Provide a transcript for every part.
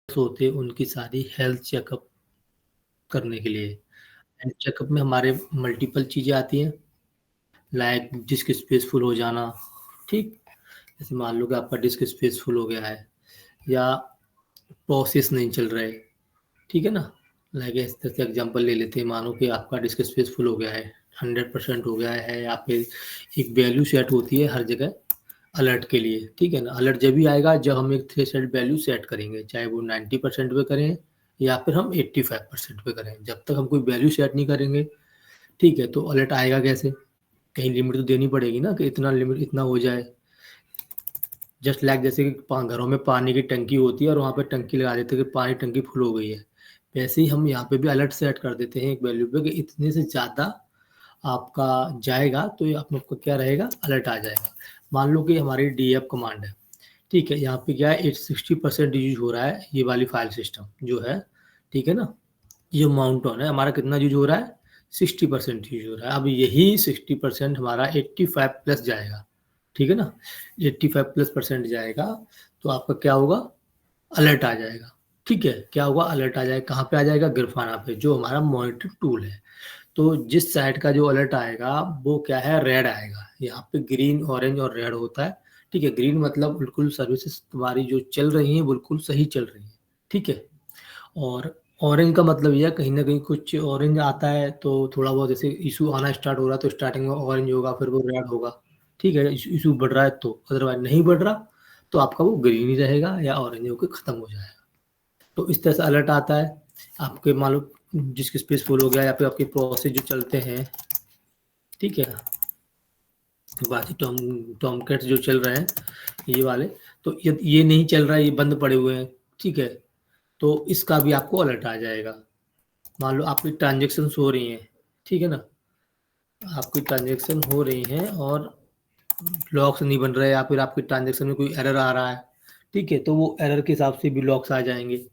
होते हैं उनकी सारी हेल्थ चेकअप करने के लिए। हेल्थ चेकअप में हमारे मल्टीपल चीज़ें आती हैं, लाइक डिस्क स्पेस फुल हो जाना, ठीक? जैसे मान लो कि आपका डिस्क स्पेस फुल हो गया है या प्रोसेस नहीं चल रहा है, ठीक है ना? लाइक इस तरह से एग्जांपल ले लेते हैं, मानो कि आपका डिस्क स्पेस फुल हो गया है, 100% हो गया है, या फिर एक वैल्यू सेट होती है हर जगह अलर्ट के लिए, ठीक है ना? अलर्ट जब भी आएगा जब हम एक थ्रेशोल्ड वैल्यू सेट करेंगे, चाहे वो 90% पे करें या फिर हम 85% पे करें। जब तक हम कोई वैल्यू सेट नहीं करेंगे, ठीक है, तो अलर्ट आएगा कैसे? कहीं लिमिट तो देनी पड़ेगी ना कि इतना लिमिट इतना हो जाए। जस्ट लाइक जैसे कि घरों में पानी की टंकी होती है और वहाँ पे टंकी लगा देते हैं कि पानी टंकी फुल हो गई है, वैसे ही हम यहाँ पे भी अलर्ट सेट कर देते हैं एक वैल्यू पे कि इतने से ज़्यादा आपका जाएगा तो ये आपका क्या रहेगा, अलर्ट आ जाएगा। मान लो कि हमारी डीएफ कमांड है, ठीक है, यहाँ पे क्या है 60% यूज हो रहा है ये वाली फाइल सिस्टम जो है, ठीक है ना? ये माउंट ऑन है, हमारा कितना यूज हो रहा है, 60% यूज हो रहा है। अब यही 60% हमारा 85 प्लस जाएगा, ठीक है ना? 85+% जाएगा तो आपका क्या होगा, अलर्ट आ जाएगा, ठीक है? क्या होगा, अलर्ट आ जाएगा। कहाँ पे आ जाएगा, ग्राफाना पे, जो हमारा मॉनिटर टूल है। तो जिस साइड का जो अलर्ट आएगा वो क्या है, रेड आएगा। यहाँ पे ग्रीन, ऑरेंज और रेड होता है, ठीक है? ग्रीन मतलब बिल्कुल सर्विसेज तुम्हारी जो चल रही हैं बिल्कुल सही चल रही है, ठीक है? और ऑरेंज का मतलब ये है कहीं न कहीं कुछ ऑरेंज आता है तो थोड़ा बहुत जैसे इश्यू आना स्टार्ट हो रहा है तो स्टार्टिंग में ऑरेंज होगा, फिर वो रेड होगा, ठीक है? इश्यू बढ़ रहा है तो, अदरवाइज़ नहीं बढ़ रहा तो आपका वो ग्रीन ही रहेगा या ऑरेंज होके खत्म हो जाएगा। तो इस तरह से अलर्ट आता है। आपके मान लो जिसकी स्पेस फुल हो गया या फिर आपके प्रोसेस जो चलते हैं, ठीक है? बाकी टॉमकैट्स जो चल रहे हैं ये वाले, तो ये नहीं चल रहा है, ये बंद पड़े हुए हैं, ठीक है? तो इसका भी आपको अलर्ट आ जाएगा। मान लो आपकी ट्रांजेक्शन्स हो रही हैं, ठीक है ना? आपकी ट्रांजेक्शन हो रही हैं और लॉक्स नहीं बन रहे या फिर आपकी ट्रांजेक्शन में कोई एरर आ रहा है, ठीक है? तो वो एरर के हिसाब से भी लॉक्स आ जाएँगे।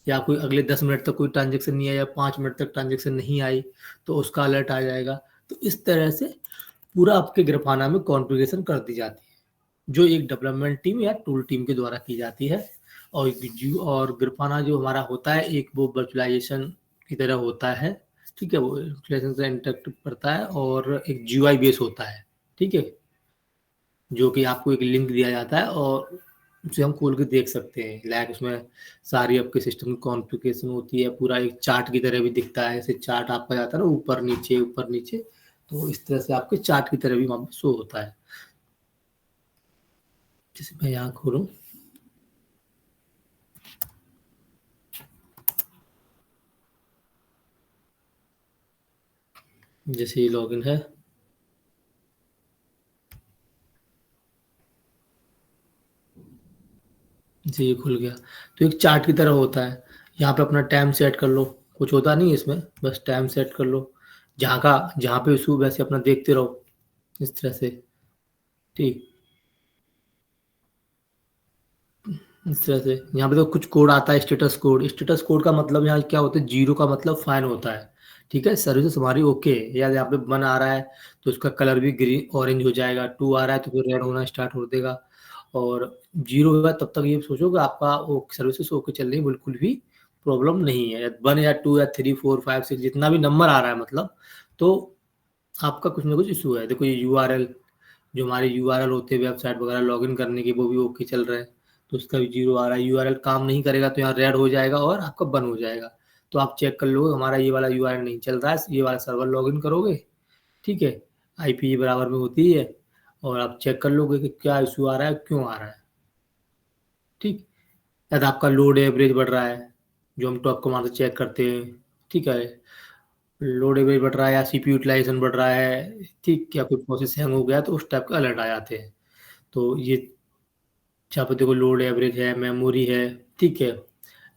या कोई अगले 10 मिनट तक कोई ट्रांजेक्शन नहीं आया या 5 मिनट तक ट्रांजेक्शन नहीं आई, तो उसका अलर्ट आ जाएगा। तो इस तरह से पूरा आपके ग्राफाना में कॉन्फ़िगरेशन कर दी जाती है, जो एक डेवलपमेंट टीम या टूल टीम के द्वारा की जाती है। और ग्राफाना जो हमारा होता है एक वो वर्चुअलाइज़ेशन की तरह होता है, ठीक है? वो वर्चुअलाइज़ेशन से इंटरैक्ट करता है और एक जीयूआई बेस होता है, ठीक है? जो कि आपको एक लिंक दिया जाता है और उसे हम खोल के देख सकते हैं। लाइक उसमें सारी आपके सिस्टम की कॉन्फ़िगरेशन होती है, पूरा एक चार्ट की तरह भी दिखता है। ऐसे चार्ट आपका जाता है ना ऊपर नीचे, तो इस तरह से आपके चार्ट की तरह भी वहाँ पे शो होता है। जैसे मैं यहाँ खोलूँ, जैसे ये लॉगिन है, जी ये खुल गया। तो एक चार्ट की तरह होता है। यहाँ पे अपना टाइम सेट कर लो, कुछ होता नहीं है इसमें, बस टाइम सेट कर लो। जहाँ पे इशू वैसे अपना देखते रहो, इस तरह से, ठीक। इस तरह से यहाँ पे तो कुछ कोड आता है, स्टेटस कोड। स्टेटस कोड का मतलब यहाँ क्या होता है, 0 का मतलब फाइन होता है, ठीक है? सर्विसेज हमारी ओके है, या यहाँ पे 1 आ रहा है तो उसका कलर भी ग्रीन ऑरेंज हो जाएगा, 2 आ रहा है तो फिर रेड होना स्टार्ट हो देगा, और 0 होगा तब तक ये सोचो कि आपका वो सर्विसेज ओके चल रही है, बिल्कुल भी प्रॉब्लम नहीं है। 1 या 2 या 3 4 5 6 जितना भी नंबर आ रहा है मतलब, तो आपका कुछ ना कुछ इशू है। देखो ये यूआरएल, जो हमारे यूआरएल होते हैं वेबसाइट वगैरह लॉगिन करने के, वो भी ओके चल रहे हैं, तो उसका भी 0 आ रहा है। यूआरएल काम नहीं करेगा तो यहाँ रेड हो जाएगा और आपका बंद हो जाएगा। तो आप चेक कर लो हमारा ये वाला यूआरएल नहीं चल रहा है, ये वाला सर्वर लॉगिन करोगे, ठीक है? आईपी बराबर में होती है और आप चेक कर लोगे कि क्या इशू आ रहा है, क्यों आ रहा है, ठीक? या तो आपका लोड एवरेज बढ़ रहा है, जो हम टॉप कमांड से चेक करते हैं, ठीक है? लोड एवरेज बढ़ रहा है या सीपीयू यूटिलाइजेशन बढ़ रहा है, ठीक? या कोई प्रोसेस हैंग हो गया तो उस टाइप का अलर्ट आ जाते हैं। तो ये यहाँ पे देखो लोड एवरेज है, मेमोरी है, ठीक है?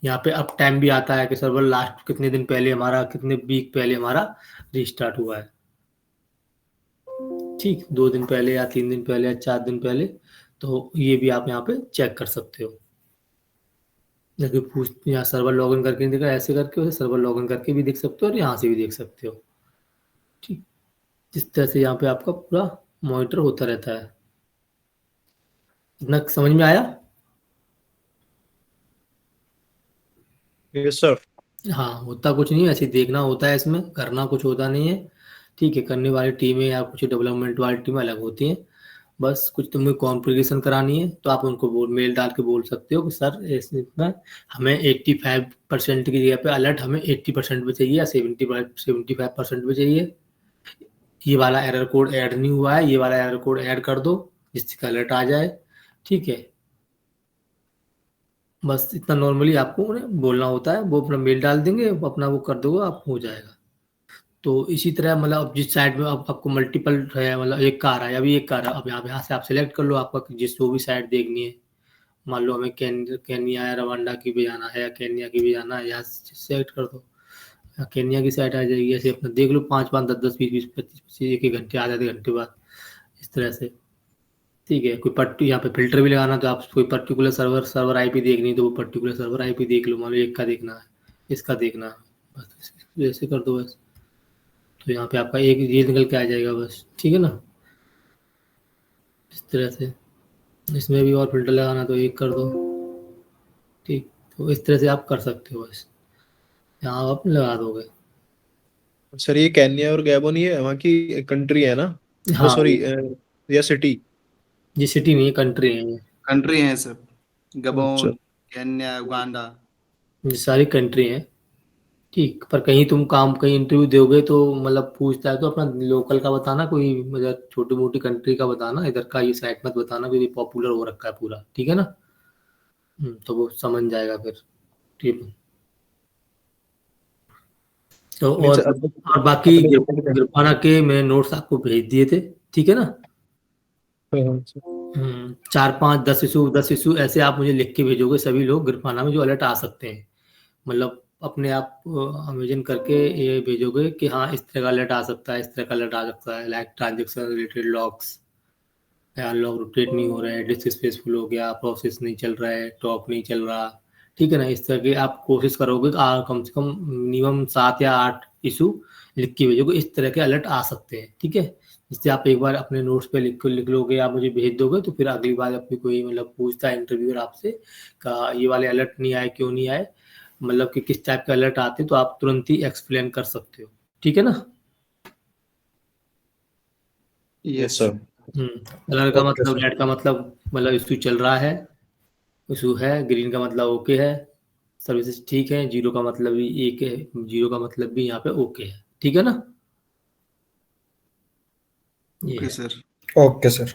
यहाँ पे अप टाइम भी आता है कि सर्वर लास्ट कितने दिन पहले हमारा, कितने वीक पहले हमारा रिस्टार्ट हुआ है, ठीक? 2 दिन पहले या 3 दिन पहले या 4 दिन पहले, तो ये भी आप यहाँ पे चेक कर सकते हो। जैसे पूछ यहाँ सर्वर लॉगिन करके नहीं देखा, ऐसे करके वैसे सर्वर लॉगिन करके भी देख सकते हो और यहाँ से भी देख सकते हो, ठीक? जिस तरह से यहाँ पे आपका पूरा मॉनिटर होता रहता है। इतना समझ में आया? Yes sir. हाँ, होता कुछ नहीं है, ऐसे देखना होता है, इसमें करना कुछ होता नहीं है। ठीक है, करने वाली टीमें या कुछ डेवलपमेंट वाली टीमें अलग होती हैं। बस कुछ तुम्हें कॉन्फ़िगरेशन करानी है तो आप उनको मेल डाल के बोल सकते हो कि सर इसमें हमें 85% की जगह पे अलर्ट हमें 80% पे चाहिए या 75% पे चाहिए। ये वाला एरर कोड ऐड नहीं हुआ है, ये वाला एरर कोड ऐड कर दो जिससे कि अलर्ट आ जाए। ठीक है, बस इतना नॉर्मली आपको उन्हें बोलना होता है, वो अपना मेल डाल देंगे, वो अपना वो कर दोगे, आप हो जाएगा। तो इसी तरह मतलब जिस साइड में आपको मल्टीपल है, मतलब एक कार है, अभी एक कार है, अब यहाँ से आप सेलेक्ट कर लो आपका जिस जो भी साइड देखनी है। मान लो हमें केन्या या रवांडा की भी जाना है या केन्या की भी जाना है, यहाँ सेलेक्ट कर दो, केन्या की साइड आ जाएगी। ऐसे अपना देख लो 5 5 10 10 20 20 25 25 एक एक घंटे आधे घंटे बाद, इस तरह से। ठीक है, कोई यहाँ पे फिल्टर भी लगाना तो आप कोई पर्टिकुलर सर्वर आईपी देखनी है तो वो पर्टिकुलर सर्वर आईपी देख लो, मान लो एक का देखना है, इसका देखना है, बस ऐसे कर दो बस। तो यहाँ पे आपका एक ये निकल के आ जाएगा बस, ठीक है ना, इस तरह से। इसमें भी और फिल्टर लगाना तो एक कर दो। ठीक, तो इस तरह से आप कर सकते हो बस, यहाँ आप लगा दोगे। सर ये केन्या और गैबोन ये वहाँ की कंट्री है ना? ओ हाँ, सॉरी, या सिटी? ये सिटी नहीं है, कंट्री है ये। कंट्री हैं सब, अच्छा। Gabon, Kenya, Uganda. ये सारी कंट्री हैं। ठीक, पर कहीं तुम काम कहीं इंटरव्यू दोगे तो मतलब पूछता है तो अपना लोकल का बताना, कोई मतलब छोटी मोटी कंट्री का बताना, इधर का ये साइट मत बताना क्योंकि पॉपुलर हो रखा है पूरा, ठीक है ना। तो वो समझ जाएगा फिर। ठीक है। तो मीन्स और बाकी अपने गिरफाना के मैंने नोट्स आपको भेज दिए थे, ठीक है ना। हाँ, 4 5 10 इशू ऐसे आप मुझे लिख के भेजोगे, सभी लोग गिरफाना में जो अलर्ट आ सकते हैं, मतलब अपने आप अमेजन करके ये भेजोगे कि हाँ इस तरह का अलर्ट आ सकता है, इस तरह का अलर्ट आ सकता है, लाइक ट्रांजेक्शन रिलेटेड लॉक्स, या लॉग रोटेट नहीं हो रहा है, डिस्क स्पेसफुल हो गया, प्रोसेस नहीं चल रहा है, टॉप नहीं चल रहा। ठीक है ना, इस तरह के आप कोशिश करोगे कि कम से कम मिनिमम 7 या 8 इशू लिख के भेजोगे, इस तरह के अलर्ट आ सकते हैं। ठीक है, जिससे आप एक बार अपने नोट्स पे लिख लोगे, आप मुझे भेज दोगे तो फिर अगली बार अपनी कोई मतलब पूछता है इंटरव्यूअर आपसे का ये वाले अलर्ट नहीं आए, क्यों नहीं आए, मतलब कि किस टाइप के अलर्ट आते हैं, तो आप तुरंत ही एक्सप्लेन कर सकते हो। ठीक है ना। Yes yes sir. Sir. Colour का ओके मतलब, सर। रेड का मतलब इशू चल रहा है, इशू है, ग्रीन का मतलब ओके है, सर्विसेज ठीक है, जीरो का मतलब भी एक है, जीरो का मतलब भी यहाँ पे ओके है। ठीक है ना, ये ओके है। सर। Okay sir.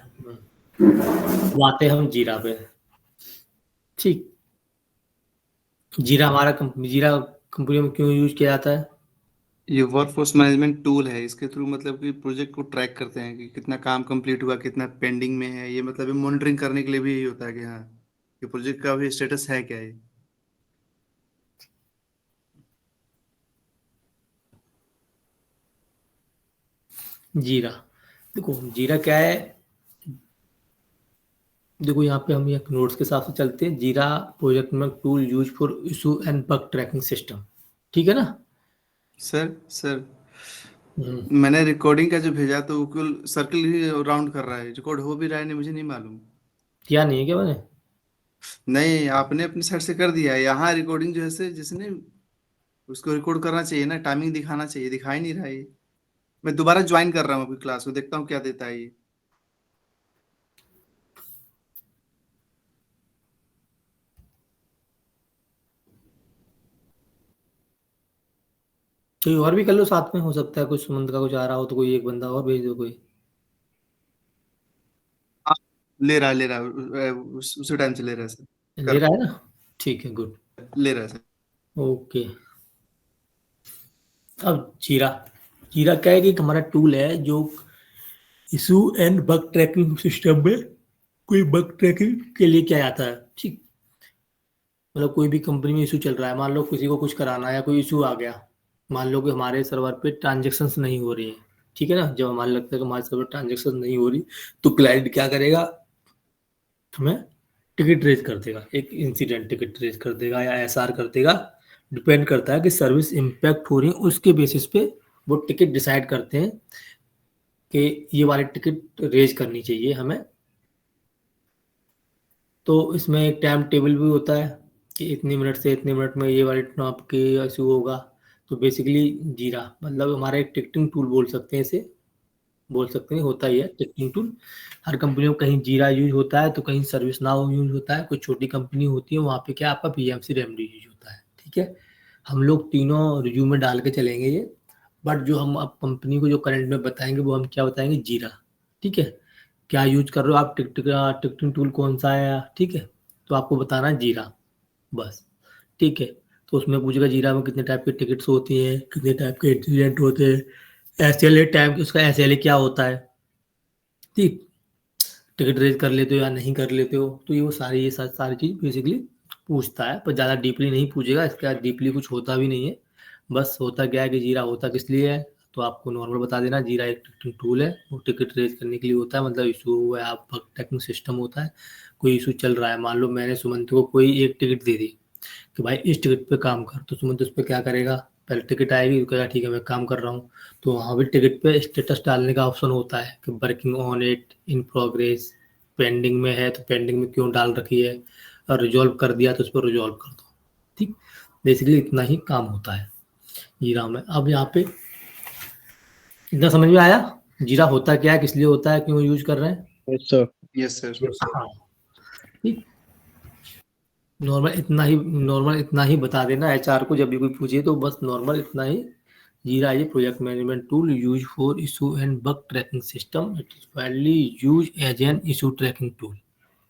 अब आते हैं हम जीरा पे। ठीक, जीरा कंपनी में क्यों यूज किया जाता है। ये वर्कफोर्स मैनेजमेंट टूल है, इसके थ्रू मतलब कि प्रोजेक्ट को ट्रैक करते हैं कि कितना काम कंप्लीट हुआ, कितना पेंडिंग में है। ये मतलब मॉनिटरिंग करने के लिए भी यही होता है कि हाँ ये प्रोजेक्ट का भी स्टेटस है क्या है। जीरा, देखो जीरा क्या है, देखो यहाँ पे हम एक नोट्स के हिसाब से चलते हैं। जीरा प्रोजेक्ट में tool use for issue and bug tracking system, ठीक है ना। सर हम्म, मैंने रिकॉर्डिंग का जो भेजा तो वो कुल सर्कल ही राउंड कर रहा है, रिकॉर्ड हो भी रहा है नहीं मुझे नहीं मालूम। किया नहीं है क्या मैंने। नहीं, आपने अपनी साइड से कर दिया है, यहाँ रिकॉर्डिंग जो है से जिसने उसको रिकॉर्ड करना चाहिए ना, टाइमिंग दिखाना चाहिए, दिखा ही नहीं रहा है ये। मैं दोबारा ज्वाइन कर रहा हूँ अभी क्लास को, देखता हूँ क्या देता है ये। कोई और भी कर लो साथ में, हो सकता है कुछ सुमंत का कुछ आ रहा हो तो कोई एक बंदा और भेज दो कोई। हाँ, ले रहा है, उसी टाइम से ले रहा है सर। ले कर रहा है ना, ठीक है, गुड, ले रहा है सर। ओके। अब जीरा, जीरा क्या है कि एक हमारा टूल है जो issue and bug tracking system में कोई बग ट्रैकिंग के लिए क्या आता है। ठीक, मतलब कोई भी कंपनी में इशू चल रहा है, मान लो किसी को कुछ कराना है या कोई इशू आ गया, मान लो कि हमारे सर्वर पे ट्रांजेक्शन्स नहीं हो रही है। ठीक है ना, जब हमारे लगता है कि हमारे सर्वर ट्रांजेक्शन नहीं हो रही तो क्लाइंट क्या करेगा, हमें टिकट रेज कर देगा, एक इंसिडेंट टिकट रेज कर देगा या एसआर कर देगा, डिपेंड करता है कि सर्विस इम्पैक्ट हो रही है उसके बेसिस पे वो टिकट डिसाइड करते हैं कि ये वाली टिकट रेज करनी चाहिए हमें। तो इसमें एक टाइम टेबल भी होता है कि इतने मिनट से इतने मिनट में ये वाली आपके इशू होगा। तो बेसिकली जीरा मतलब हमारा एक टिकटिंग टूल बोल सकते हैं इसे, बोल सकते हैं, होता ही है टिकटिंग टूल। हर कंपनी में कहीं जीरा यूज होता है तो कहीं सर्विस नाउ यूज होता है, कोई छोटी कंपनी होती है वहाँ पे क्या आपका पीएमसी रेमडी यूज होता है। ठीक है, हम लोग तीनों रिज्यूम में डाल के चलेंगे ये, बट जो हम अब कंपनी को जो करंट में बताएंगे वो हम क्या बताएंगे, जीरा। ठीक है, क्या यूज कर रहे हो आप, टिकटिंग टूल कौन सा है, ठीक है, तो आपको बताना है जीरा बस। ठीक है, तो उसमें पूछेगा जीरा में कितने टाइप के टिकट्स होती हैं, कितने टाइप के इंसिडेंट होते हैं, एसएलए टाइम, उसका एसएलए क्या होता है, ठीक, टिकट रेज कर लेते हो या नहीं कर लेते हो, तो ये सारी चीज़ बेसिकली पूछता है, पर ज़्यादा डीपली नहीं पूछेगा, इसके बाद डीपली कुछ होता भी नहीं है। बस होता क्या है कि जीरा होता किस लिए है, तो आपको नॉर्मल बता देना, जीरा एक टिकटिंग टूल है, वो टिकट रेज करने के लिए होता है, मतलब इशू हुआ है, आप टेक्निक सिस्टम होता है, कोई इशू चल रहा है, मान लो मैंने सुमंत को कोई एक टिकट दे दी कि भाई इस टिकट पे काम कर, तो सुमंत उस पर क्या करेगा, पहले टिकट आएगी तो कहेगा ठीक है मैं काम कर रहा हूँ, तो वहाँ भी टिकट पे स्टेटस डालने का ऑप्शन होता है कि working on it, in progress, pending में है तो पेंडिंग में क्यों डाल रखी है, और रिजॉल्व कर दिया तो उस पर रिजॉल्व कर दो। ठीक, बेसिकली इतना ही काम होता है जीरा में। अब यहाँ पे इतना समझ में आया जीरा होता क्या है, किस लिए होता है, क्यों यूज कर रहे हैं। Yes sir. Yes sir. हाँ, ठीक, नॉर्मल इतना ही बता देना एचआर को, जब भी कोई पूछे तो बस नॉर्मल इतना ही। Jira is project management tool use for issue and bug tracking system, it is widely use as an issue tracking tool,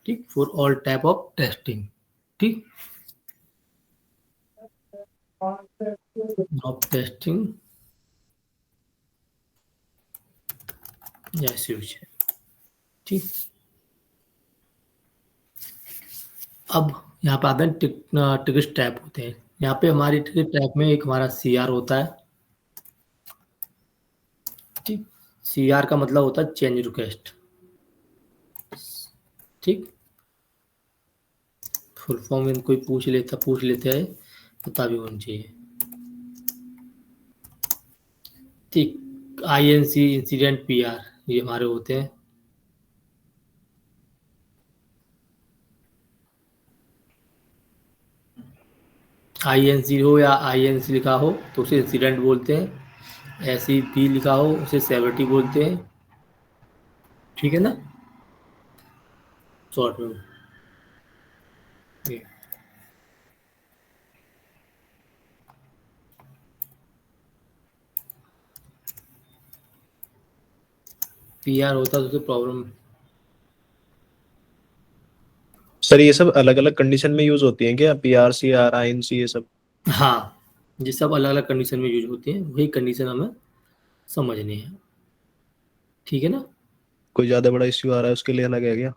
ठीक, for all type of testing, ठीक, ऑफ टेस्टिंग यस यूज, ठीक। अब यहाँ पे आते हैं टिकट टैप होते हैं, यहाँ पे हमारी टिकट टैप में एक हमारा सीआर होता है, ठीक, सीआर का मतलब होता है चेंज रिक्वेस्ट, ठीक, फुल फॉर्म में कोई पूछ लेते हैं, पता भी होना चाहिए, ठीक। आईएनसी इंसिडेंट पीआर ये हमारे होते हैं, आईएनसी हो या आईएनसी लिखा हो तो उसे इंसिडेंट बोलते हैं, एसईपी लिखा हो उसे सेवरिटी बोलते हैं, ठीक है ना, शॉर्ट में ये। पीआर होता है तो उसे प्रॉब्लम। सर ये सब अलग अलग कंडीशन में यूज होती हैं क्या, पीआरसीआर आईएनसी ये सब। हाँ, ये सब अलग अलग कंडीशन में यूज होती हैं, वही कंडीशन हमें समझनी है, ठीक है ना। कोई ज्यादा बड़ा इश्यू आ रहा है उसके लिए अलग है क्या।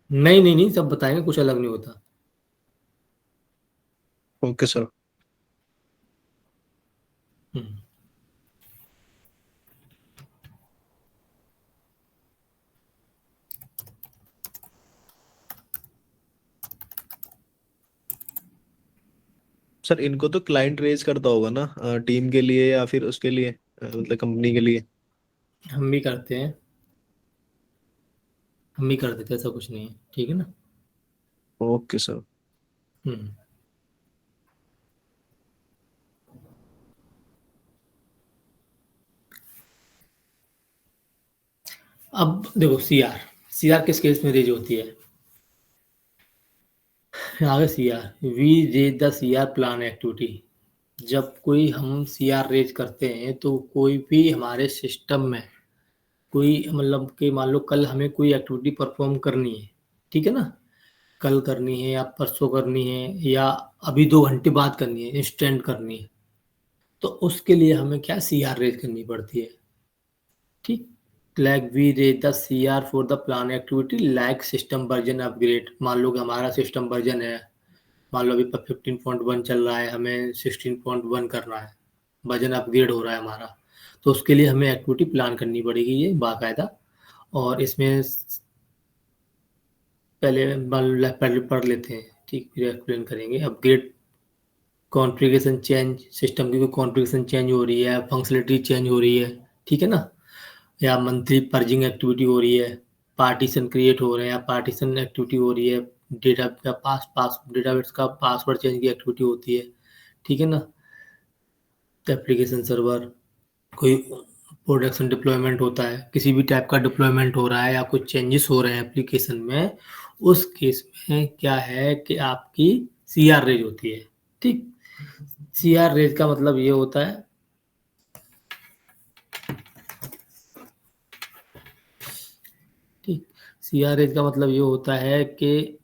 नहीं नहीं नहीं, सब बताएंगे, कुछ अलग नहीं होता। Okay sir. हम्म। सर इनको तो क्लाइंट रेज करता होगा ना, टीम के लिए या फिर उसके लिए, मतलब कंपनी के लिए। हम भी करते हैं, हम भी कर देते हैं, ऐसा कुछ नहीं है, ठीक है ना। Okay sir. हम्म। अब देखो सीआर, सीआर किस केस में रेज होती है, आगे CR we raise the CR plan activity, जब कोई हम सीआर रेज करते हैं तो कोई भी हमारे सिस्टम में कोई मतलब कि मान लो कल हमें कोई एक्टिविटी परफॉर्म करनी है, ठीक है ना, कल करनी है या परसों करनी है या अभी 2 घंटे बाद करनी है, इंस्टेंट करनी है, तो उसके लिए हमें क्या सीआर रेज करनी पड़ती है, ठीक। Like we raise the CR for the plan activity like system version upgrade, मान लो कि हमारा सिस्टम वर्जन है, मान लो अभी 15.1 चल रहा है, हमें 16.1 करना है, वर्जन अपग्रेड हो रहा है हमारा, तो उसके लिए हमें एक्टिविटी प्लान करनी पड़ेगी ये बाकायदा। और इसमें पहले पढ़ लेते हैं, ठीक, फिर एक्सप्लेन करेंगे। अपग्रेड कॉन्फ़िगरेशन चेंज, सिस्टम की कोई कॉन्फ़िगरेशन चेंज हो रही है, फंक्शनलिटी चेंज हो रही है, ठीक है ना, या मंथली पर्जिंग एक्टिविटी हो रही है, पार्टीशन क्रिएट हो रहे हैं या पार्टीशन एक्टिविटी हो रही है, डेटाबेस का पासवर्ड चेंज की एक्टिविटी होती है, ठीक है ना। एप्लीकेशन सर्वर, कोई प्रोडक्शन डिप्लॉयमेंट होता है, किसी भी टाइप का डिप्लॉयमेंट हो रहा है या कुछ चेंजेस हो रहे हैं एप्लीकेशन में, उस केस में क्या है कि आपकी CR रेज होती है, ठीक। CR रेज का मतलब ये होता है, ठीक, CR रेज का मतलब ये होता है कि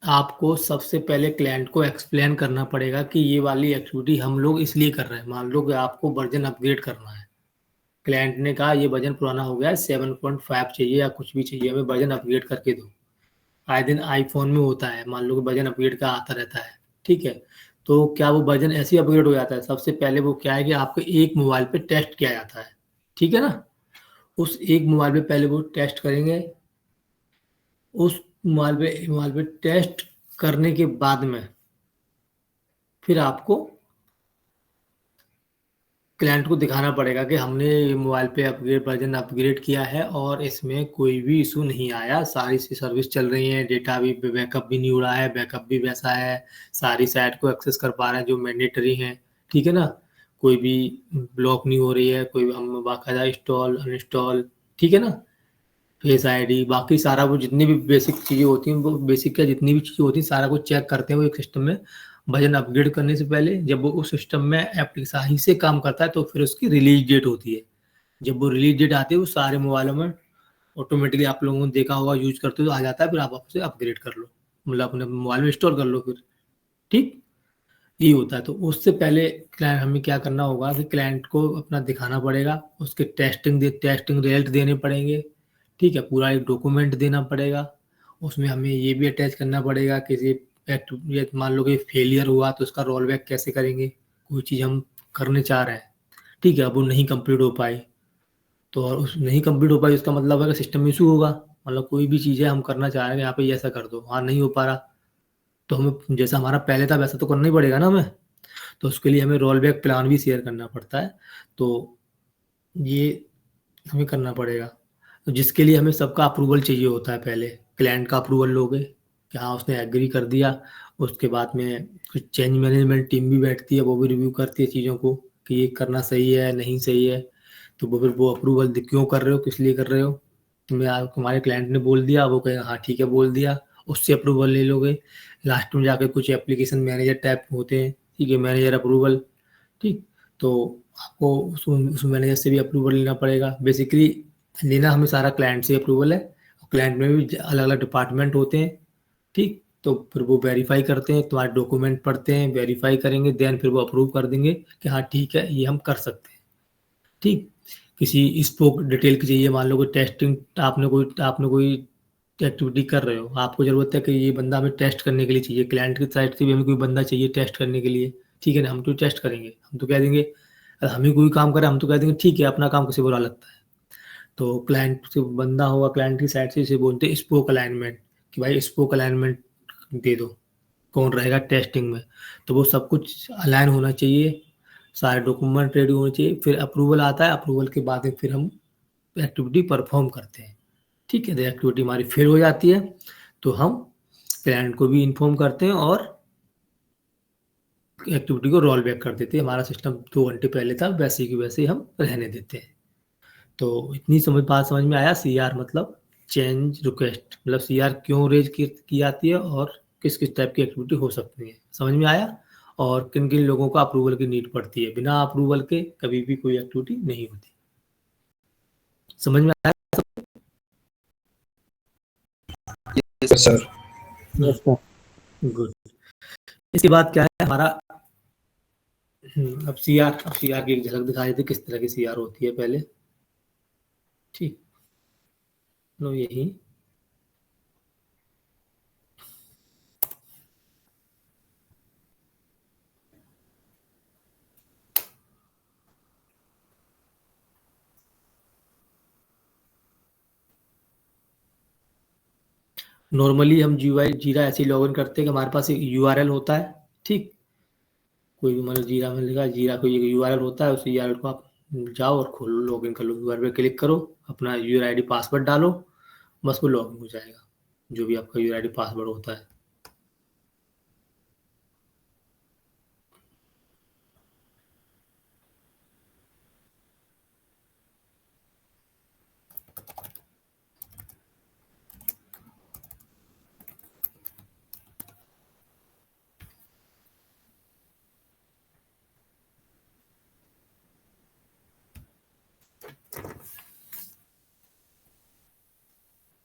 आपको सबसे पहले क्लाइंट को एक्सप्लेन करना पड़ेगा कि ये वाली एक्टिविटी हम लोग इसलिए कर रहे हैं। मान लो कि आपको वर्जन अपग्रेड करना है, क्लाइंट ने कहा ये वर्जन पुराना हो गया है, 7.5 चाहिए या कुछ भी चाहिए, हमें वर्जन अपग्रेड करके दो। आए दिन आईफोन में होता है, मान लो कि वर्जन अपग्रेड का आता रहता है, ठीक है। तो क्या वो वर्जन ऐसे ही अपग्रेड हो जाता है? सबसे पहले वो क्या है कि आपके एक मोबाइल पे टेस्ट किया जाता है, ठीक है ना। उस एक मोबाइल पे पहले वो टेस्ट करेंगे, उस मोबाइल पे टेस्ट करने के बाद में फिर आपको क्लाइंट को दिखाना पड़ेगा कि हमने मोबाइल पे वर्जन अपग्रेड किया है और इसमें कोई भी इशू नहीं आया, सारी सी सर्विस चल रही है, डेटा भी, बैकअप भी नहीं उड़ा है, बैकअप भी वैसा है, सारी साइट को एक्सेस कर पा रहे हैं जो मैंडेटरी हैं, ठीक है ना। कोई भी ब्लॉक नहीं हो रही है, कोई हम बाकायदा इंस्टॉल अनइंस्टॉल, ठीक है ना। फेस आईडी, बाकी सारा वो जितनी भी बेसिक चीज़ें होती हैं, वो बेसिक क्या जितनी भी चीज़ें होती हैं सारा कुछ चेक करते हैं वो एक सिस्टम में। वर्जन अपग्रेड करने से पहले जब वो उस सिस्टम में एप्लीकेशन सही से काम करता है तो फिर उसकी रिलीज डेट होती है। जब वो रिलीज डेट आती है वो सारे मोबाइलों में ऑटोमेटिकली, आप लोगों ने देखा होगा, यूज करते हो तो आ जाता है, फिर आप उसे अपग्रेड कर लो, मतलब अपने मोबाइल में इंस्टॉल कर लो फिर, ठीक। यही होता है। तो उससे पहले क्लाइंट हमें क्या करना होगा कि क्लाइंट को अपना दिखाना पड़ेगा, उसके टेस्टिंग रिजल्ट देने पड़ेंगे, ठीक है। पूरा एक डॉक्यूमेंट देना पड़ेगा, उसमें हमें ये भी अटैच करना पड़ेगा किसी ये मान लो कि फेलियर हुआ तो उसका रोल बैक कैसे करेंगे। कोई चीज़ हम करने चाह रहे हैं, ठीक है, अब वो नहीं कंप्लीट हो पाई, तो और उस नहीं कंप्लीट हो पाई इसका मतलब है कि सिस्टम में इशू होगा। मतलब कोई भी चीज़ है हम करना चाह रहे हैं, यहाँ पे ये ऐसा कर दो, हाँ नहीं हो पा रहा, तो हमें जैसा हमारा पहले था वैसा तो करना ही पड़ेगा ना हमें। तो उसके लिए हमें रोल बैक प्लान भी शेयर करना पड़ता है, तो ये हमें करना पड़ेगा। तो जिसके लिए हमें सबका अप्रूवल चाहिए होता है, पहले क्लाइंट का अप्रूवल लोगे कि हाँ उसने एग्री कर दिया। उसके बाद में कुछ चेंज मैनेजमेंट टीम भी बैठती है, वो भी रिव्यू करती है चीज़ों को कि ये करना सही है नहीं सही है, तो वो फिर वो अप्रूवल क्यों कर रहे हो, किस लिए कर रहे हो। तुम्हारे क्लाइंट ने बोल दिया, वो कहेगा हाँ ठीक है बोल दिया, उससे अप्रूवल ले लोगे। लास्ट में जाकर कुछ एप्लीकेशन मैनेजर टाइप होते हैं, ठीक है, मैनेजर अप्रूवल, ठीक। तो आपको उस मैनेजर से भी अप्रूवल लेना पड़ेगा। बेसिकली लेना हमें सारा क्लाइंट से अप्रूवल है, और क्लाइंट में भी अलग अलग डिपार्टमेंट होते हैं, ठीक। तो फिर वो वेरीफाई करते हैं, तुम्हारे डॉक्यूमेंट पढ़ते हैं, वेरीफाई करेंगे, देन फिर वो अप्रूव कर देंगे कि हाँ ठीक है ये हम कर सकते हैं, ठीक। किसी स्पोक डिटेल की चाहिए, मान लो कोई टेस्टिंग, आपने कोई एक्टिविटी कर रहे हो, आपको ज़रूरत है कि ये बंदा हमें टेस्ट करने के लिए चाहिए, क्लाइंट की साइड से भी हमें कोई बंदा चाहिए टेस्ट करने के लिए, ठीक है ना। हम तो टेस्ट करेंगे, हम तो कह देंगे, हमें कोई काम करे हम तो कह देंगे ठीक है, अपना काम किसी बुरा लगता है। तो क्लाइंट से बंदा होगा, क्लाइंट की साइड से इसे बोलते हैं स्पोक अलाइनमेंट, कि भाई स्पोक अलाइनमेंट दे दो, कौन रहेगा टेस्टिंग में। तो वो सब कुछ अलाइन होना चाहिए, सारे डॉक्यूमेंट रेडी होने चाहिए, फिर अप्रूवल आता है, अप्रूवल के बाद फिर हम एक्टिविटी परफॉर्म करते हैं, ठीक है। तो एक्टिविटी हमारी फेल हो जाती है तो हम क्लाइंट को भी इन्फॉर्म करते हैं और एक्टिविटी को रोल बैक कर देते हैं। हमारा सिस्टम 2 घंटे पहले था वैसे की वैसे हम रहने देते हैं। तो इतनी बात समझ में आया। CR मतलब चेंज रिक्वेस्ट, मतलब CR क्यों रेज की जाती है और किस किस टाइप की एक्टिविटी हो सकती है, समझ में आया। और किन किन लोगों को अप्रूवल की नीड पड़ती है, बिना अप्रूवल के कभी भी कोई एक्टिविटी नहीं होती। समझ में आया? Yes sir. गुड। इसके बाद क्या है हमारा, अब CR की एक झलक दिखा देते किस तरह की CR होती है पहले, ठीक। लो यही नॉर्मली हम जीरा ऐसे ही लॉगिन करते हैं कि हमारे पास एक URL होता है, ठीक। कोई भी मतलब जीरा में लिखा, जीरा कोई एक URL होता है, उस URL को आप जाओ और खोलो, लॉगिन कर लो, URL पे क्लिक करो, अपना यूजर ID पासवर्ड डालो, बस वो लॉगिन हो जाएगा। जो भी आपका यूआईडी पासवर्ड होता है।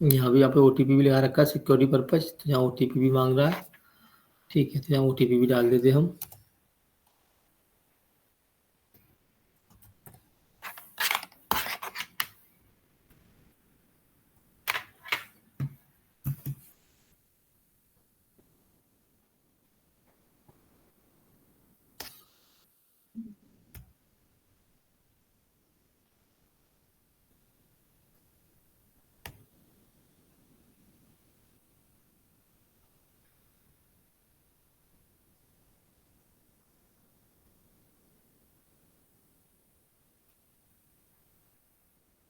यहाँ भी यहाँ पे ओटीपी भी लगा रखा है सिक्योरिटी पर्पज, तो यहाँ ओटीपी भी मांग रहा है। ठीक है, तो यहाँ ओटीपी भी डाल देते हम।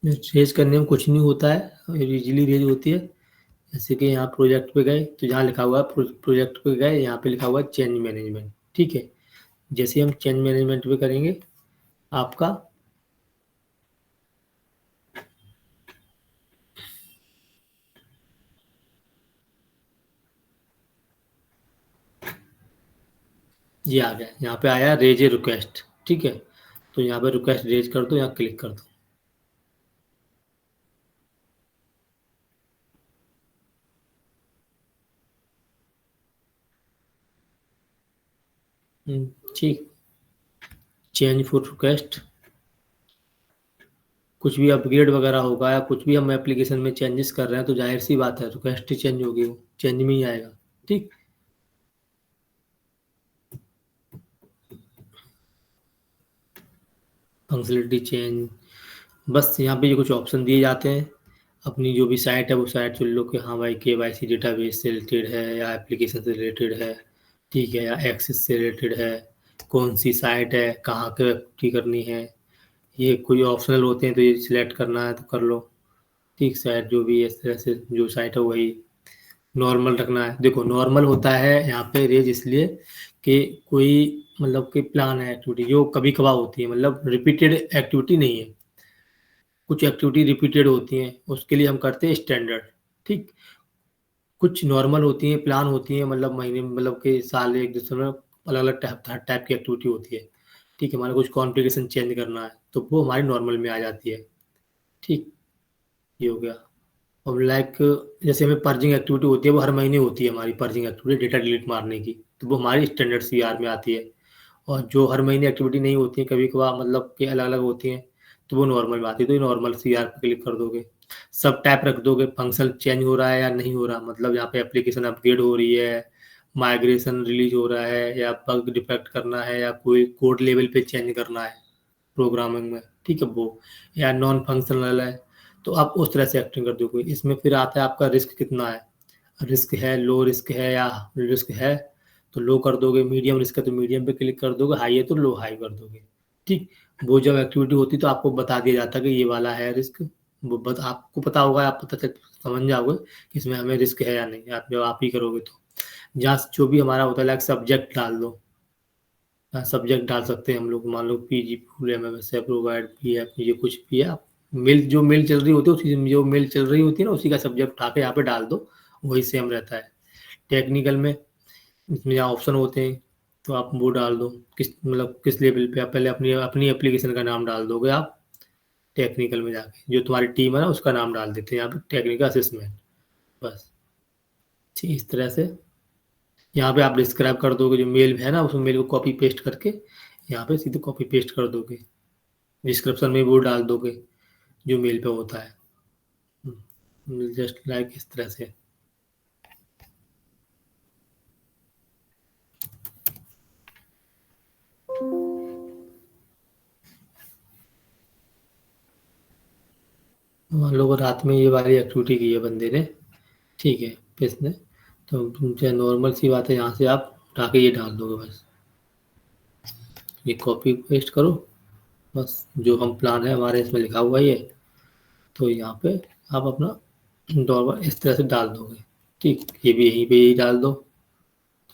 रेज करने में कुछ नहीं होता है, इजीली रेज होती है। जैसे कि यहाँ प्रोजेक्ट पे गए तो जहाँ लिखा हुआ है प्रोजेक्ट पे गए, यहाँ पे लिखा हुआ है चेंज मैनेजमेंट। ठीक है, जैसे हम चेंज मैनेजमेंट पे करेंगे आपका ये आ गया, यहाँ पे आया रेज ए रिक्वेस्ट। ठीक है, तो यहाँ पे रिक्वेस्ट रेज कर दो, यहाँ क्लिक कर दो। ठीक, चेंज फॉर रिक्वेस्ट, कुछ भी अपग्रेड वगैरह होगा या कुछ भी हम एप्लीकेशन में चेंजेस कर रहे हैं तो जाहिर सी बात है रिक्वेस्ट ही चेंज होगी, वो चेंज में ही आएगा। ठीक, फंक्शनलिटी चेंज, बस यहाँ पे ये कुछ ऑप्शन दिए जाते हैं। अपनी जो भी साइट है वो साइट चुन लो कि हाँ भाई KYC डेटाबेस से रिलेटेड है या एप्लीकेशन से रिलेटेड है। ठीक है, या एक्सेस से रिलेटेड है, कौन सी साइट है, कहाँ के एक्टिविटी करनी है। ये कोई ऑप्शनल होते हैं तो ये सिलेक्ट करना है तो कर लो। ठीक, साइट जो भी है इस तरह से जो साइट है वही नॉर्मल रखना है। देखो नॉर्मल होता है यहाँ पे रेज इसलिए कि कोई मतलब कि प्लान है एक्टिविटी जो कभी कभार होती है, मतलब रिपीटेड एक्टिविटी नहीं है। कुछ एक्टिविटी रिपीटेड होती हैं उसके लिए हम करते हैं स्टैंडर्ड। ठीक, कुछ नॉर्मल होती हैं, प्लान होती हैं, मतलब महीने मतलब कि साल एक दूसरे में अलग अलग टाइप की एक्टिविटी होती है। ठीक है, हमारे कुछ कॉन्फ़िगरेशन चेंज करना है तो वो हमारी नॉर्मल में आ जाती है। ठीक, ये हो गया। और लाइक जैसे हमें पर्जिंग एक्टिविटी होती है वो हर महीने होती है हमारी पर्जिंग एक्टिविटी डेटा डिलीट मारने की, तो वो हमारी स्टैंडर्ड CR में आती है। और जो हर महीने एक्टिविटी नहीं होती है कभी कभार मतलब कि अलग अलग होती हैं तो वो नॉर्मल में आती है, तो ये नॉर्मल CR पे क्लिक कर दोगे। सब टाइप रख दोगे, फंक्शन चेंज हो रहा है या नहीं हो रहा, मतलब यहाँ पे एप्लीकेशन अपग्रेड हो रही है, माइग्रेशन रिलीज हो रहा है, या बग डिफेक्ट करना है, या कोई कोड लेवल पे चेंज करना है प्रोग्रामिंग में। ठीक है, वो या नॉन फंक्शनल है तो आप उस तरह से एक्टिंग कर दोगे। इसमें फिर आता है आपका रिस्क कितना है, रिस्क है, लो रिस्क है या रिस्क है तो लो कर दोगे, मीडियम रिस्क है तो मीडियम पे क्लिक कर दोगे, हाई है तो लो हाई कर दोगे। ठीक, वो जब एक्टिविटी होती तो आपको बता दिया जाता कि ये वाला है रिस्क, वो आपको पता होगा, आप समझ जाओगे कि इसमें हमें रिस्क है या नहीं, आप जब आप ही करोगे तो। जहाँ जो भी हमारा होता है लाइक सब्जेक्ट डाल दो, सब्जेक्ट डाल सकते हैं हम लोग, मान लो PG फुल MMS है, प्रोवाइड PF ये कुछ भी है, आप मेल जो मेल चल रही होती है उसी जो मेल चल रही होती है ना उसी का सब्जेक्ट उठा के यहाँ पे डाल दो, वही सेम रहता है। टेक्निकल में इसमें जहाँ ऑप्शन होते हैं तो आप वो डाल दो किस मतलब किस लेवल पे, आप पहले अपनी अपनी एप्लीकेशन का नाम डाल दोगे आप, टेक्निकल में जाके जो तुम्हारी टीम है ना उसका नाम डाल देते हैं यहाँ पे टेक्निकल असेसमेंट, बस। ठीक, इस तरह से यहाँ पे आप डिस्क्राइब कर दोगे जो मेल है ना, उस मेल को कॉपी पेस्ट करके यहाँ पे सीधे कॉपी पेस्ट कर दोगे, डिस्क्रिप्शन में वो डाल दोगे जो मेल पे होता है, जस्ट लाइक इस तरह से। मान लो रात में ये वाली एक्टिविटी की है बंदे ने, ठीक है, इसने तो नॉर्मल सी बात है, यहाँ से आप उठा के ये डाल दोगे, बस ये कॉपी पेस्ट करो, बस जो हम प्लान है हमारे इसमें लिखा हुआ ही है तो यहाँ पे आप अपना डॉलर इस तरह से डाल दोगे। ठीक, ये भी यहीं पे ही डाल दो।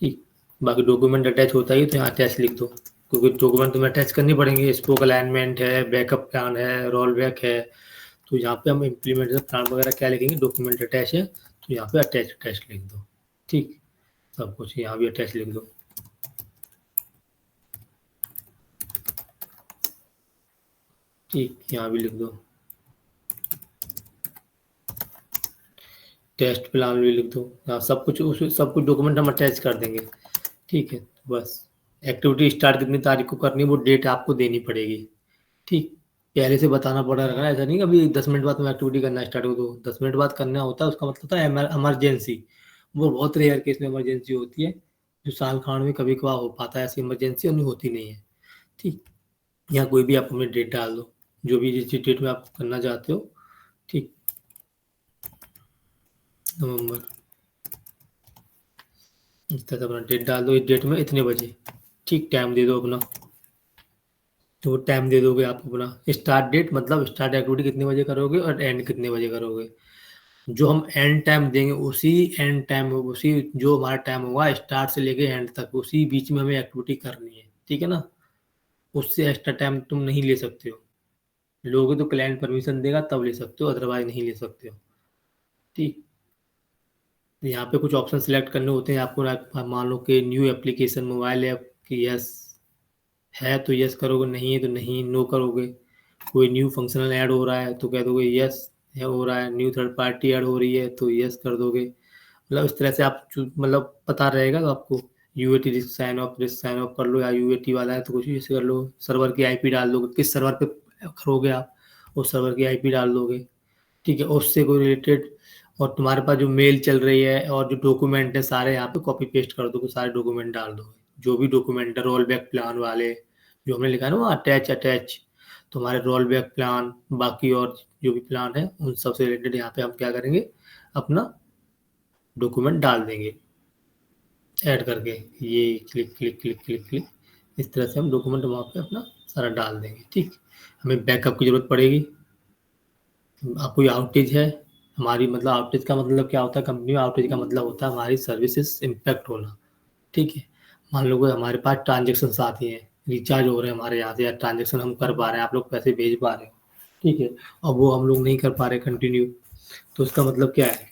ठीक, बाकी डॉक्यूमेंट अटैच होता ही तो यहाँ अटैच लिख दो, क्योंकि डॉक्यूमेंट तुम्हें अटैच करनी पड़ेंगे। स्पोक अलाइनमेंट है, बैकअप प्लान है, रोल बैक है, तो यहाँ पे हम इम्प्लीमेंटेशन प्लान वगैरह क्या लिखेंगे, डॉक्यूमेंट अटैच है तो यहाँ पे अटैच अटैच लिख दो। ठीक, सब कुछ यहाँ भी अटैच लिख दो। ठीक, यहाँ भी लिख दो। टेस्ट प्लान भी लिख दो। यहाँ सब कुछ डॉक्यूमेंट हम अटैच कर देंगे। ठीक है, बस एक्टिविटी स्टार्ट कितनी तारीख को करनी है वो डेट आपको देनी पड़ेगी। ठीक, पहले से बताना पड़ेगा, ऐसा नहीं कि अभी 10 मिनट बाद में एक्टिविटी करना स्टार्ट हो तो 10 मिनट बाद करना होता है, उसका मतलब होता है इमरजेंसी। वो बहुत रेयर केस में इमरजेंसी होती है, जो साल खान में कभी कभार हो पाता है, ऐसी इमरजेंसी नहीं होती नहीं है। ठीक, यहाँ कोई भी आप अपनी डेट डाल दो, जो भी जिस डेट में आप करना चाहते हो। ठीक, नवंबर, इस तरह से अपना डेट डाल दो, इस डेट में इतने बजे। ठीक, टाइम दे दो अपना, तो टाइम दे दोगे आप अपना। स्टार्ट डेट मतलब स्टार्ट एक्टिविटी कितने बजे करोगे और एंड कितने बजे करोगे। जो हम एंड टाइम देंगे उसी एंड टाइम, उसी जो हमारा टाइम होगा स्टार्ट से लेके एंड तक, उसी बीच में हमें एक्टिविटी करनी है। ठीक है ना, उससे एक्स्ट्रा टाइम तुम नहीं ले सकते हो। लोगे तो क्लाइंट परमिशन देगा तब ले सकते हो, अदरवाइज नहीं ले सकते हो। ठीक, तो यहाँ पे कुछ ऑप्शन सिलेक्ट करने होते हैं आपको। मान लो कि न्यू एप्लीकेशन मोबाइल ऐप की यस है तो यस करोगे, नहीं है तो नहीं, नो करोगे। कोई न्यू फंक्शनल ऐड हो रहा है तो कह दोगे यस है, हो रहा है। न्यू थर्ड पार्टी ऐड हो रही है तो यस कर दोगे। मतलब इस तरह से आप मतलब पता रहेगा तो आपको। यूएटी रिस्क साइन अप कर लो, या यूएटी वाला है तो कुछ ऐसे कर लो। सर्वर की आईपी डाल दोगे, किस सर्वर पे करोगे आप, उस सर्वर की आईपी डाल दोगे। ठीक है, उससे कोई रिलेटेड, और तुम्हारे पास जो मेल चल रही है और जो डॉक्यूमेंट है सारे यहाँ पे कॉपी पेस्ट कर दोगे, सारे डॉक्यूमेंट डाल दोगे। जो भी डॉक्यूमेंट है रोल बैक प्लान वाले, जो हमने लिखा है ना वो अटैच अटैच, तुम्हारे रोल बैक प्लान बाकी और जो भी प्लान है उन सब से रिलेटेड यहाँ पे हम क्या करेंगे, अपना डॉक्यूमेंट डाल देंगे ऐड करके। ये click click click click click, इस तरह से हम डॉक्यूमेंट वहाँ पे अपना सारा डाल देंगे। ठीक, हमें बैकअप की जरूरत पड़ेगी। कोई आउटेज है हमारी, मतलब आउटेज का मतलब क्या होता है कंपनी में, आउटेज का मतलब होता है हमारी सर्विसेज इम्पैक्ट होना। ठीक है, मान लो कि हमारे पास ट्रांजेक्शन आती हैं, रिचार्ज हो रहे हैं हमारे यहाँ से, या ट्रांजेक्शन हम कर पा रहे हैं, आप लोग पैसे भेज पा रहे हो। ठीक है, और वो हम लोग नहीं कर पा रहे कंटिन्यू, तो उसका मतलब क्या है,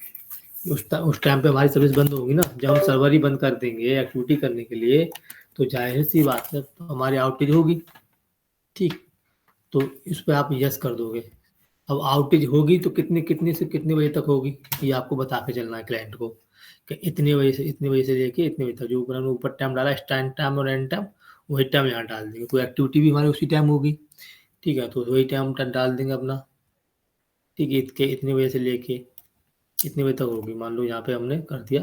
उस टाइम पे हमारी सर्विस बंद होगी ना। जब हम सर्वर ही बंद कर देंगे एक्टिविटी करने के लिए, तो जाहिर सी बात है तो हमारी आउटेज होगी। ठीक, तो इस पर आप यस कर दोगे। अब आउटेज होगी तो कितने कितने से कितने बजे तक होगी, ये आपको बता के चलना है क्लाइंट को, कि इतने बजे से इतने बजे से लेके इतने बजे तक। जो ऊपर टाइम डाला स्टार्ट टाइम और एंड टाइम, वही टाइम यहाँ डाल देंगे। कोई एक्टिविटी भी हमारी उसी टाइम होगी। ठीक है, तो वही टाइम डाल देंगे अपना। ठीक है, इतने बजे से लेके इतने बजे तक होगी। मान लो यहाँ पे हमने कर दिया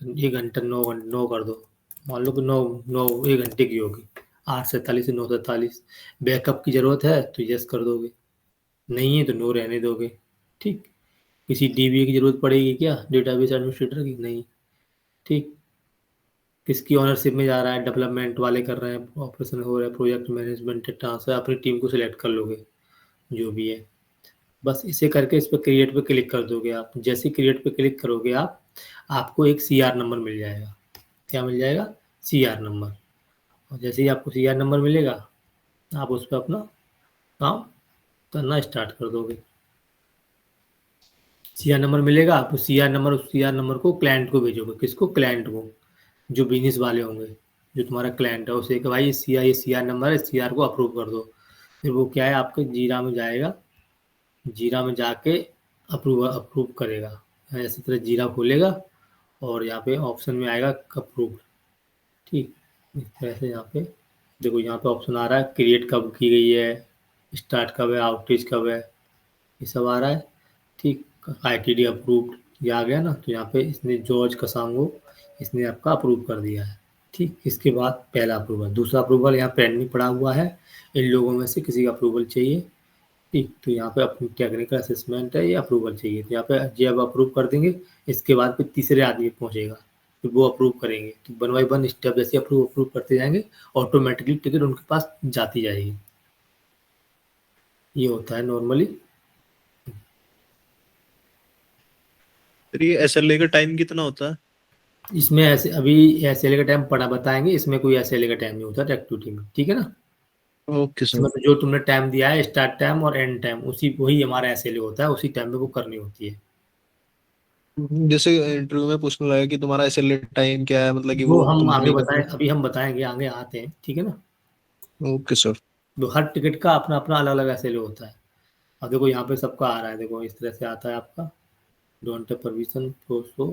1 घंटा, 9 कर दो। मान लो कि 1 घंटे की होगी, 8:47 से 9:47। बैकअप की जरूरत है तो यस कर दोगे, नहीं है तो नो रहने दोगे। ठीक, किसी डीबीए की जरूरत पड़ेगी क्या, डेटाबेस एडमिनिस्ट्रेटर की, नहीं। ठीक, किसकी ऑनरशिप में जा रहा है, डेवलपमेंट वाले कर रहे हैं, ऑपरेशन हो रहा है, प्रोजेक्ट मैनेजमेंट ट्रांसफर, अपनी टीम को सिलेक्ट कर लोगे जो भी है। बस इसे करके इस पर क्रिएट पे क्लिक कर दोगे आप। जैसे ही क्रिएट पे क्लिक करोगे आप, आपको एक सीआर नंबर मिल जाएगा। क्या मिल जाएगा, सीआर नंबर। और जैसे ही आपको सीआर नंबर मिलेगा, आप उस पर अपना काम करना स्टार्ट कर दोगे। सीआर नंबर मिलेगा, आप उस सीआर नंबर को क्लाइंट को भेजोगे। किसको, क्लाइंट को, जो बिजनेस वाले होंगे, जो तुम्हारा क्लाइंट है, उसे कि भाई ये सीआर नंबर है, सीआर को अप्रूव कर दो। फिर वो क्या है, आपके जीरा में जाएगा, जीरा में जाके अप्रूव अप्रूव करेगा। ऐसी तरह जीरा खोलेगा और यहाँ पे ऑप्शन में आएगा अप्रूव। ठीक, इस तरह से यहाँ पे देखो, यहाँ पे ऑप्शन आ रहा है क्रिएट कब की गई है, स्टार्ट कब है, आउटेज कब है, ये सब आ रहा है। ठीक, आईटीडी अप्रूव्ड, ये आ गया ना। तो यहाँ पे इसने जॉर्ज कसांगो, इसने आपका अप्रूव कर दिया है। ठीक, इसके बाद पहला अप्रूवल, दूसरा अप्रूवल यहाँ पेंडिंग पड़ा हुआ है। इन लोगों में से किसी का अप्रूवल चाहिए। ठीक, तो यहाँ पे अपनी टेक्निकल असेसमेंट है, ये अप्रूवल चाहिए, तो यहाँ पे जब अप्रूव कर देंगे, इसके बाद फिर तीसरे आदमी पहुँचेगा, फिर वो अप्रूव करेंगे। तो 1 बाय 1 स्टेप जैसे अप्रूव अप्रूव करते जाएंगे, ऑटोमेटिकली टिकट उनके पास जाती जाएगी। ये होता है नॉर्मली। फिर ये एसएलए का टाइम कितना होता है? इसमें ऐसे अभी एसएलए का टाइम पढ़ा बताएंगे, इसमें कोई एसएलए का टाइम नहीं होता एक्टिविटी में, ठीक है ना। Okay sir. इसमें तो जो तुमने टाइम दिया है, स्टार्ट टाइम और एंड टाइम, उसी वही हमारा एसएलए होता है, उसी टाइम में वो करनी होती है। जैसे इंटरव्यू में पूछने लगा कि तुम्हारा एसएलए टाइम क्या है, मतलब कि वो वो हम तुम आगे नहीं बताएं, करते? अभी हम बताएंगे, आगे आते हैं, ठीक है ना। Okay sir. तो हर टिकट का अपना अपना अलग अलग एसएलए होता है। अब देखो यहाँ पे सबका आ रहा है, देखो इस तरह से आता है आपका। डोंट परमिशन तो सो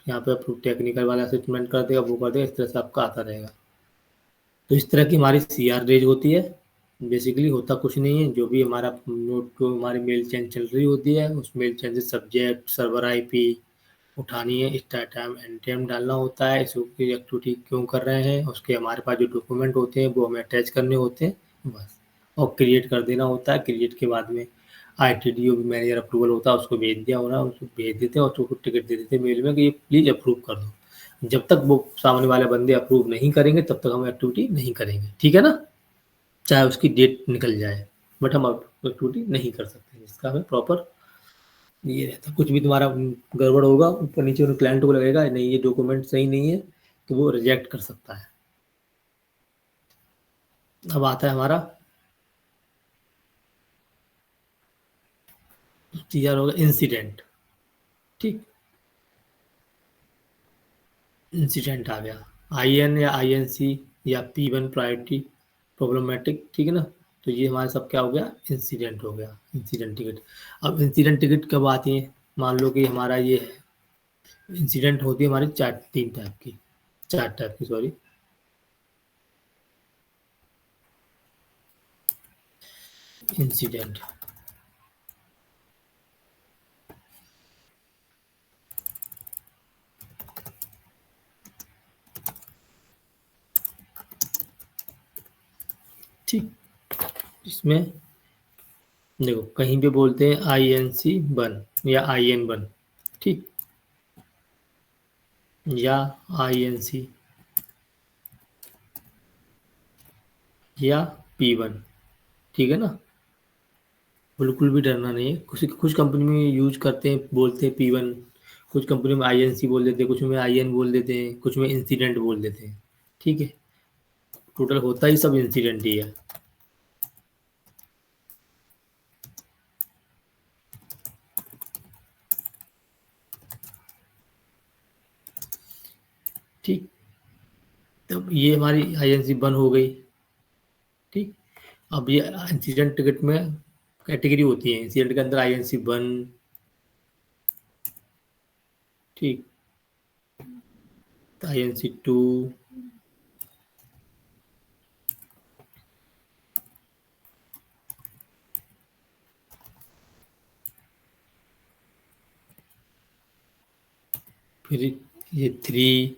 यहाँ पे अप्रूव टेक्निकल वाला असेसमेंट कर देगा, वो कर देगा, इस तरह से आपका आता रहेगा। तो इस तरह की हमारी सीआर रेज होती है। बेसिकली होता कुछ नहीं है, जो भी हमारा नोट को हमारी मेल चेन चल रही होती है, उस मेल चेन से सब्जेक्ट, सर्वर आईपी उठानी है, स्टार्ट टाइम एंड टाइम डालना होता है, इसको की एक्टिविटी क्यों कर रहे हैं, उसके हमारे पास जो डॉक्यूमेंट होते हैं वो हमें अटैच करने होते हैं बस। और क्रिएट कर देना होता है, क्रिएट के बाद में आईटीडी जो भी मैनेजर अप्रूवल होता है उसको भेज दिया होना, उसको भेज देते हैं और उसको टिकट दे देते हैं मेल में कि ये प्लीज़ अप्रूव कर दो। जब तक वो सामने वाले बंदे अप्रूव नहीं करेंगे तब तक हम एक्टिविटी नहीं करेंगे, ठीक है ना। चाहे उसकी डेट निकल जाए, बट हम एक्टिविटी नहीं कर सकते, इसका हमें प्रॉपर ये रहता। कुछ भी तुम्हारा गड़बड़ होगा, ऊपर नीचे उन क्लाइंट को लगेगा नहीं ये डॉक्यूमेंट सही नहीं है, तो वो रिजेक्ट कर सकता है। अब आता है हमारा चीज़ होगा इंसिडेंट, ठीक। इंसिडेंट आ गया, आईएन या आईएनसी या पी1 प्रायोरिटी प्रॉब्लमेटिक, ठीक है ना। तो ये हमारे सब क्या हो गया, इंसिडेंट हो गया, इंसिडेंट टिकट। अब इंसिडेंट टिकट कब आती है, मान लो कि हमारा ये है, इंसिडेंट होती है हमारी चार टाइप की सॉरी। इंसिडेंट ठीक, इसमें देखो कहीं पे बोलते हैं आई एन सी बन या आई एन बन, ठीक, या आई एन सी या P1, ठीक है ना। बिल्कुल भी डरना नहीं है, कुछ कुछ कंपनी में यूज करते हैं, बोलते हैं P1, कुछ कंपनी में INC बोल देते हैं, कुछ में IN बोल देते हैं, कुछ में इंसिडेंट बोल देते हैं, ठीक है। टोटल होता ही सब इंसिडेंट ही है, ठीक। तब ये हमारी INC बन हो गई, ठीक। अब ये इंसिडेंट टिकट में कैटेगरी होती है, इंसिडेंट के अंदर INC बन, ठीक, INC2, फिर ये 3।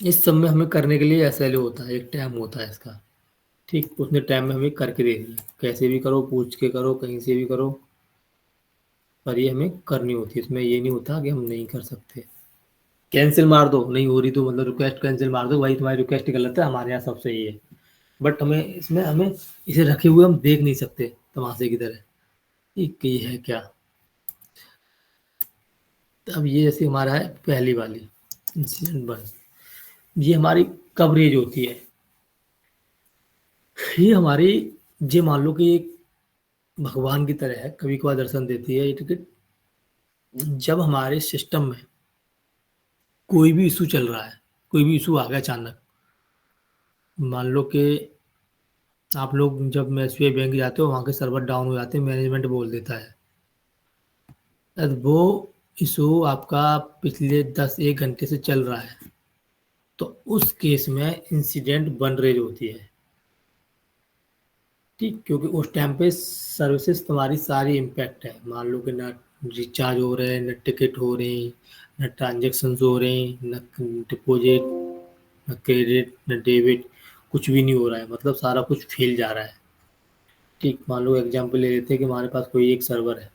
इस सब में हमें करने के लिए SLA होता है, एक टाइम होता है इसका, ठीक। उसने टाइम में हमें करके दे दिया, कैसे भी करो, पूछ के करो, कहीं से भी करो, पर ये हमें करनी होती है, इसमें ये नहीं होता कि हम नहीं कर सकते। कैंसिल मार दो, नहीं हो रही तो मतलब रिक्वेस्ट कैंसिल मार दो, भाई तुम्हारी रिक्वेस्ट गलत है, हमारे यहाँ सब सही है। बट हमें इसमें हमें इसे रखे हुए हम देख नहीं सकते तमाशे की तरह, ठीक, ये है क्या। तो अब ये जैसे हमारा है पहली वाली इंसिडेंट बन, ये हमारी कवरेज होती है। ये हमारी, ये मान लो कि एक भगवान की तरह है, कभी कभार दर्शन देती है ये टिकट। जब हमारे सिस्टम में कोई भी इशू चल रहा है, कोई भी इशू आ गया अचानक, मान लो कि आप लोग जब एसबीआई बैंक जाते हो, वहाँ के सर्वर डाउन हो जाते हैं, मैनेजमेंट बोल देता है, अब वो इशू आपका पिछले 10 एक घंटे से चल रहा है, तो उस केस में इंसिडेंट बन रेज होती है, ठीक। क्योंकि उस टाइम पे सर्विसेज तुम्हारी सारी इम्पैक्ट है, मान लो कि न रिचार्ज हो रहे हैं, न टिकट हो रहे हैं, न ट्रांजेक्शन हो रहे हैं, न डिपॉजिट, न क्रेडिट, न डेबिट, कुछ भी नहीं हो रहा है, मतलब सारा कुछ फेल जा रहा है, ठीक। मान लो एग्जांपल ले लेते हैं कि हमारे पास कोई एक सर्वर है,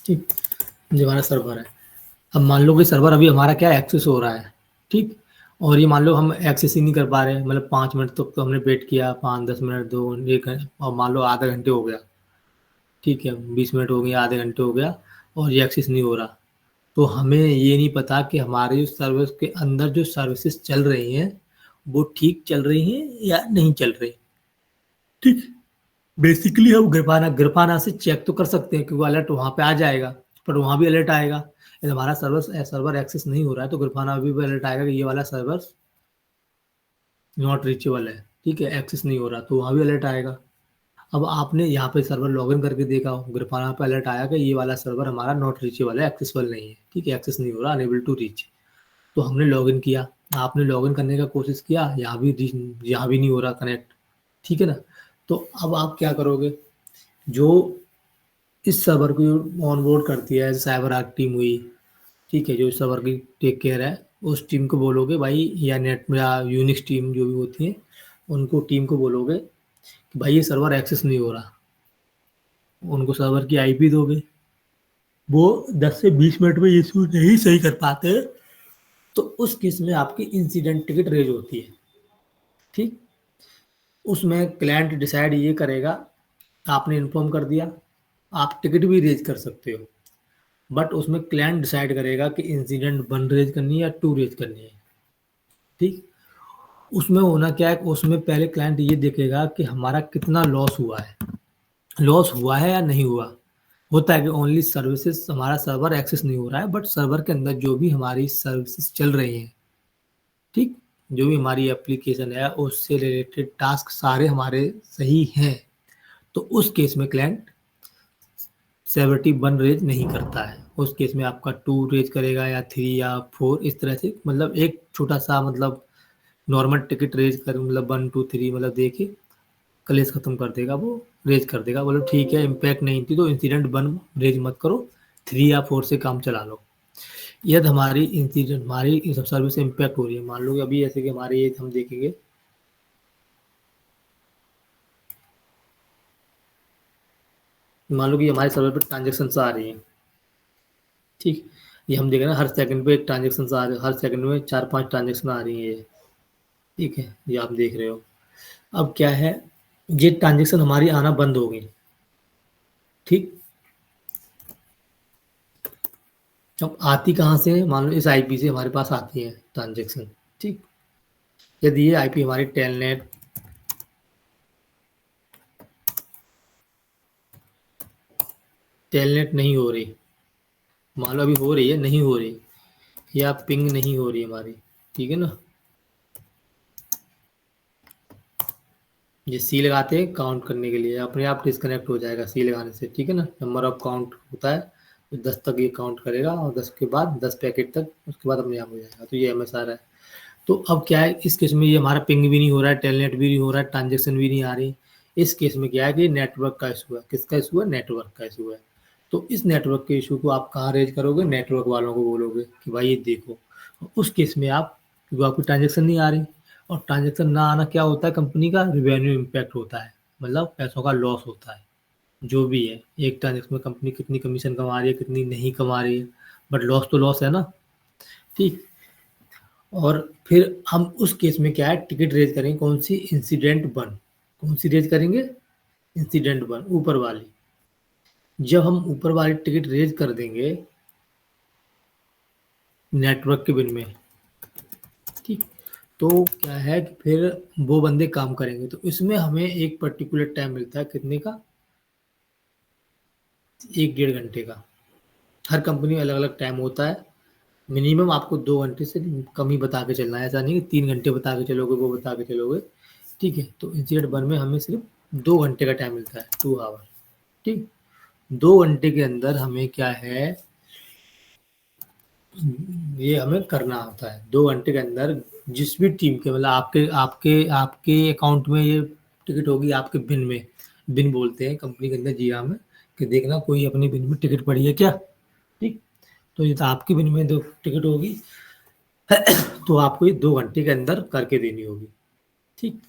ठीक, ये हमारा सर्वर है। अब मान लो कि सर्वर अभी हमारा क्या एक्सेस हो रहा है, ठीक, और ये मान लो हम एक्सेस ही नहीं कर पा रहे, मतलब 5 मिनट तक तो हमने वेट किया, 5-10 मिनट, 2 1 और मान लो आधा घंटे हो गया, ठीक है, 20 मिनट हो गया, आधे घंटे हो गया और ये एक्सेस नहीं हो रहा, तो हमें ये नहीं पता कि हमारे सर्विस के अंदर जो सर्विसेज चल रही हैं वो ठीक चल रही हैं या नहीं चल रही। ठीक, बेसिकली हम ग्रिफाना से चेक तो कर सकते हैं क्योंकि अलर्ट वहां पे आ जाएगा, पर वहां भी अलर्ट आएगा। यदि हमारा सर्वर एक्सेस नहीं हो रहा है तो ग्रिफाना भी अलर्ट आएगा कि ये वाला सर्वर नॉट रीचेबल है, ठीक है, एक्सेस नहीं हो रहा, तो वहां भी अलर्ट आएगा। अब आपने यहाँ पे सर्वर लॉगिन करके देखा हो, ग्रिफाना पे अलर्ट आया कि ये वाला सर्वर हमारा नॉट रीचेबल है, एक्सेसबल नहीं है, ठीक है, एक्सेस नहीं हो रहा, अनेबल टू रीच। तो हमने लॉगिन किया, आपने लॉगिन करने का कोशिश किया, यहाँ भी नहीं हो रहा कनेक्ट, ठीक है ना। तो अब आप क्या करोगे, जो इस सर्वर को ऑनबोर्ड करती है, साइबर आर्क टीम हुई, ठीक है, जो इस सर्वर की टेक केयर है, उस टीम को बोलोगे भाई, या नेट में या यूनिक्स टीम जो भी होती है, उनको टीम को बोलोगे कि भाई ये सर्वर एक्सेस नहीं हो रहा, उनको सर्वर की आईपी दोगे, वो 10 से 20 मिनट में इशू नहीं सही कर पाते, तो उस केस में आपकी इंसिडेंट टिकट रेज होती है, ठीक। उसमें क्लाइंट डिसाइड ये करेगा, आपने इन्फॉर्म कर दिया, आप टिकट भी रेज कर सकते हो, बट उसमें क्लाइंट डिसाइड करेगा कि इंसिडेंट 1 रेज करनी है या 2 रेज करनी है, ठीक। उसमें होना क्या है, उसमें पहले क्लाइंट ये देखेगा कि हमारा कितना लॉस हुआ है या नहीं हुआ। होता है कि ओनली सर्विसेज, हमारा सर्वर एक्सेस नहीं हो रहा है, बट सर्वर के अंदर जो भी हमारी सर्विसेज चल रही हैं, ठीक, जो भी हमारी एप्लीकेशन है उससे रिलेटेड टास्क सारे हमारे सही हैं, तो उस केस में क्लाइंट सेवरिटी 1 रेज नहीं करता है, उस केस में आपका 2 रेज करेगा या 3 या 4, इस तरह से, मतलब एक छोटा सा, मतलब नॉर्मल टिकट रेज कर, मतलब 1 2 3 मतलब देके कलेश खत्म कर देगा, वो रेज कर देगा, बोलो ठीक है, इम्पैक्ट नहीं थी तो इंसिडेंट 1 रेज मत करो, 3 या 4 से काम चला लो। यदि हमारी सब सर्विस से इम्पैक्ट हो रही है, मान लो कि अभी ऐसे कि हमारे ये हम देखेंगे, मान लो कि हमारे सर्वर पर ट्रांजेक्शन आ रही हैं, ठीक, ये हम देख रहे हैं हर सेकंड पे एक ट्रांजेक्शन आ रही है, हर सेकंड में 4-5 ट्रांजेक्शन आ रही है, ठीक है, ये आप देख रहे हो। अब क्या है, ये ट्रांजेक्शन हमारी आना बंद हो गई, ठीक। अब आती कहाँ से है, मान लो इस आईपी से हमारे पास आती है ट्रांजेक्शन, ठीक। यदि ये आईपी हमारी टेलनेट नहीं हो रही, मान लो अभी हो रही है, नहीं हो रही, या पिंग नहीं हो रही हमारी, ठीक है ना, ये सी लगाते हैं काउंट करने के लिए, अपने आप डिस्कनेक्ट हो जाएगा सी लगाने से, ठीक है ना, नंबर ऑफ काउंट होता है, तो 10 तक ये काउंट करेगा और 10 के बाद 10 पैकेट तक, उसके बाद अपने आप हो जाएगा, तो ये एमएसआर है। तो अब क्या है, इस केस में ये हमारा पिंग भी नहीं हो रहा है, टेलनेट भी नहीं हो रहा है, ट्रांजेक्शन भी नहीं आ रही, इस केस में क्या है कि नेटवर्क का इशू है, किसका इशू है, नेटवर्क का इशू है। तो इस नेटवर्क के इशू को आप कहाँ रेज करोगे, नेटवर्क वालों को बोलोगे कि भाई ये देखो, उस केस में आप, क्योंकि आपकी ट्रांजेक्शन नहीं आ रही, और ट्रांजेक्शन ना आना क्या होता है, कंपनी का रिवेन्यू इम्पैक्ट होता है, मतलब पैसों का लॉस होता है, जो भी है, एक ट्रांजेक्शन में कंपनी कितनी कमीशन कमा रही है, कितनी नहीं कमा रही है, बट लॉस तो लॉस है ना, ठीक। और फिर हम उस केस में क्या है, टिकट रेज करेंगे, कौन सी, इंसिडेंट 1, कौन सी रेज करेंगे, इंसिडेंट 1, ऊपर वाली। जब हम ऊपर वाली टिकट रेज कर देंगे नेटवर्क के बिन में, ठीक, तो क्या है कि फिर वो बंदे काम करेंगे, तो इसमें हमें एक पर्टिकुलर टाइम मिलता है, कितने का, 1-1.5 घंटे का। हर कंपनी में अलग अलग टाइम होता है, मिनिमम आपको 2 घंटे से कम ही बता के चलना है, ऐसा नहीं कि 3 घंटे बता के चलोगे, वो बता के चलोगे, ठीक है। तो इंसिडेंट 1 में हमें सिर्फ 2 घंटे का टाइम मिलता है, 2 आवर, ठीक। 2 घंटे के अंदर हमें क्या है, ये हमें करना होता है, 2 घंटे के अंदर जिस भी टीम के, मतलब आपके आपके आपके अकाउंट में ये टिकट होगी, आपके बिन में, बिन बोलते हैं कंपनी के अंदर जीरा में, कि देखना कोई अपने बिन में टिकट पड़ी है क्या, ठीक। तो ये तो आपकी बिन में 2 टिकट होगी, तो आपको ये 2 घंटे के अंदर करके देनी होगी, ठीक।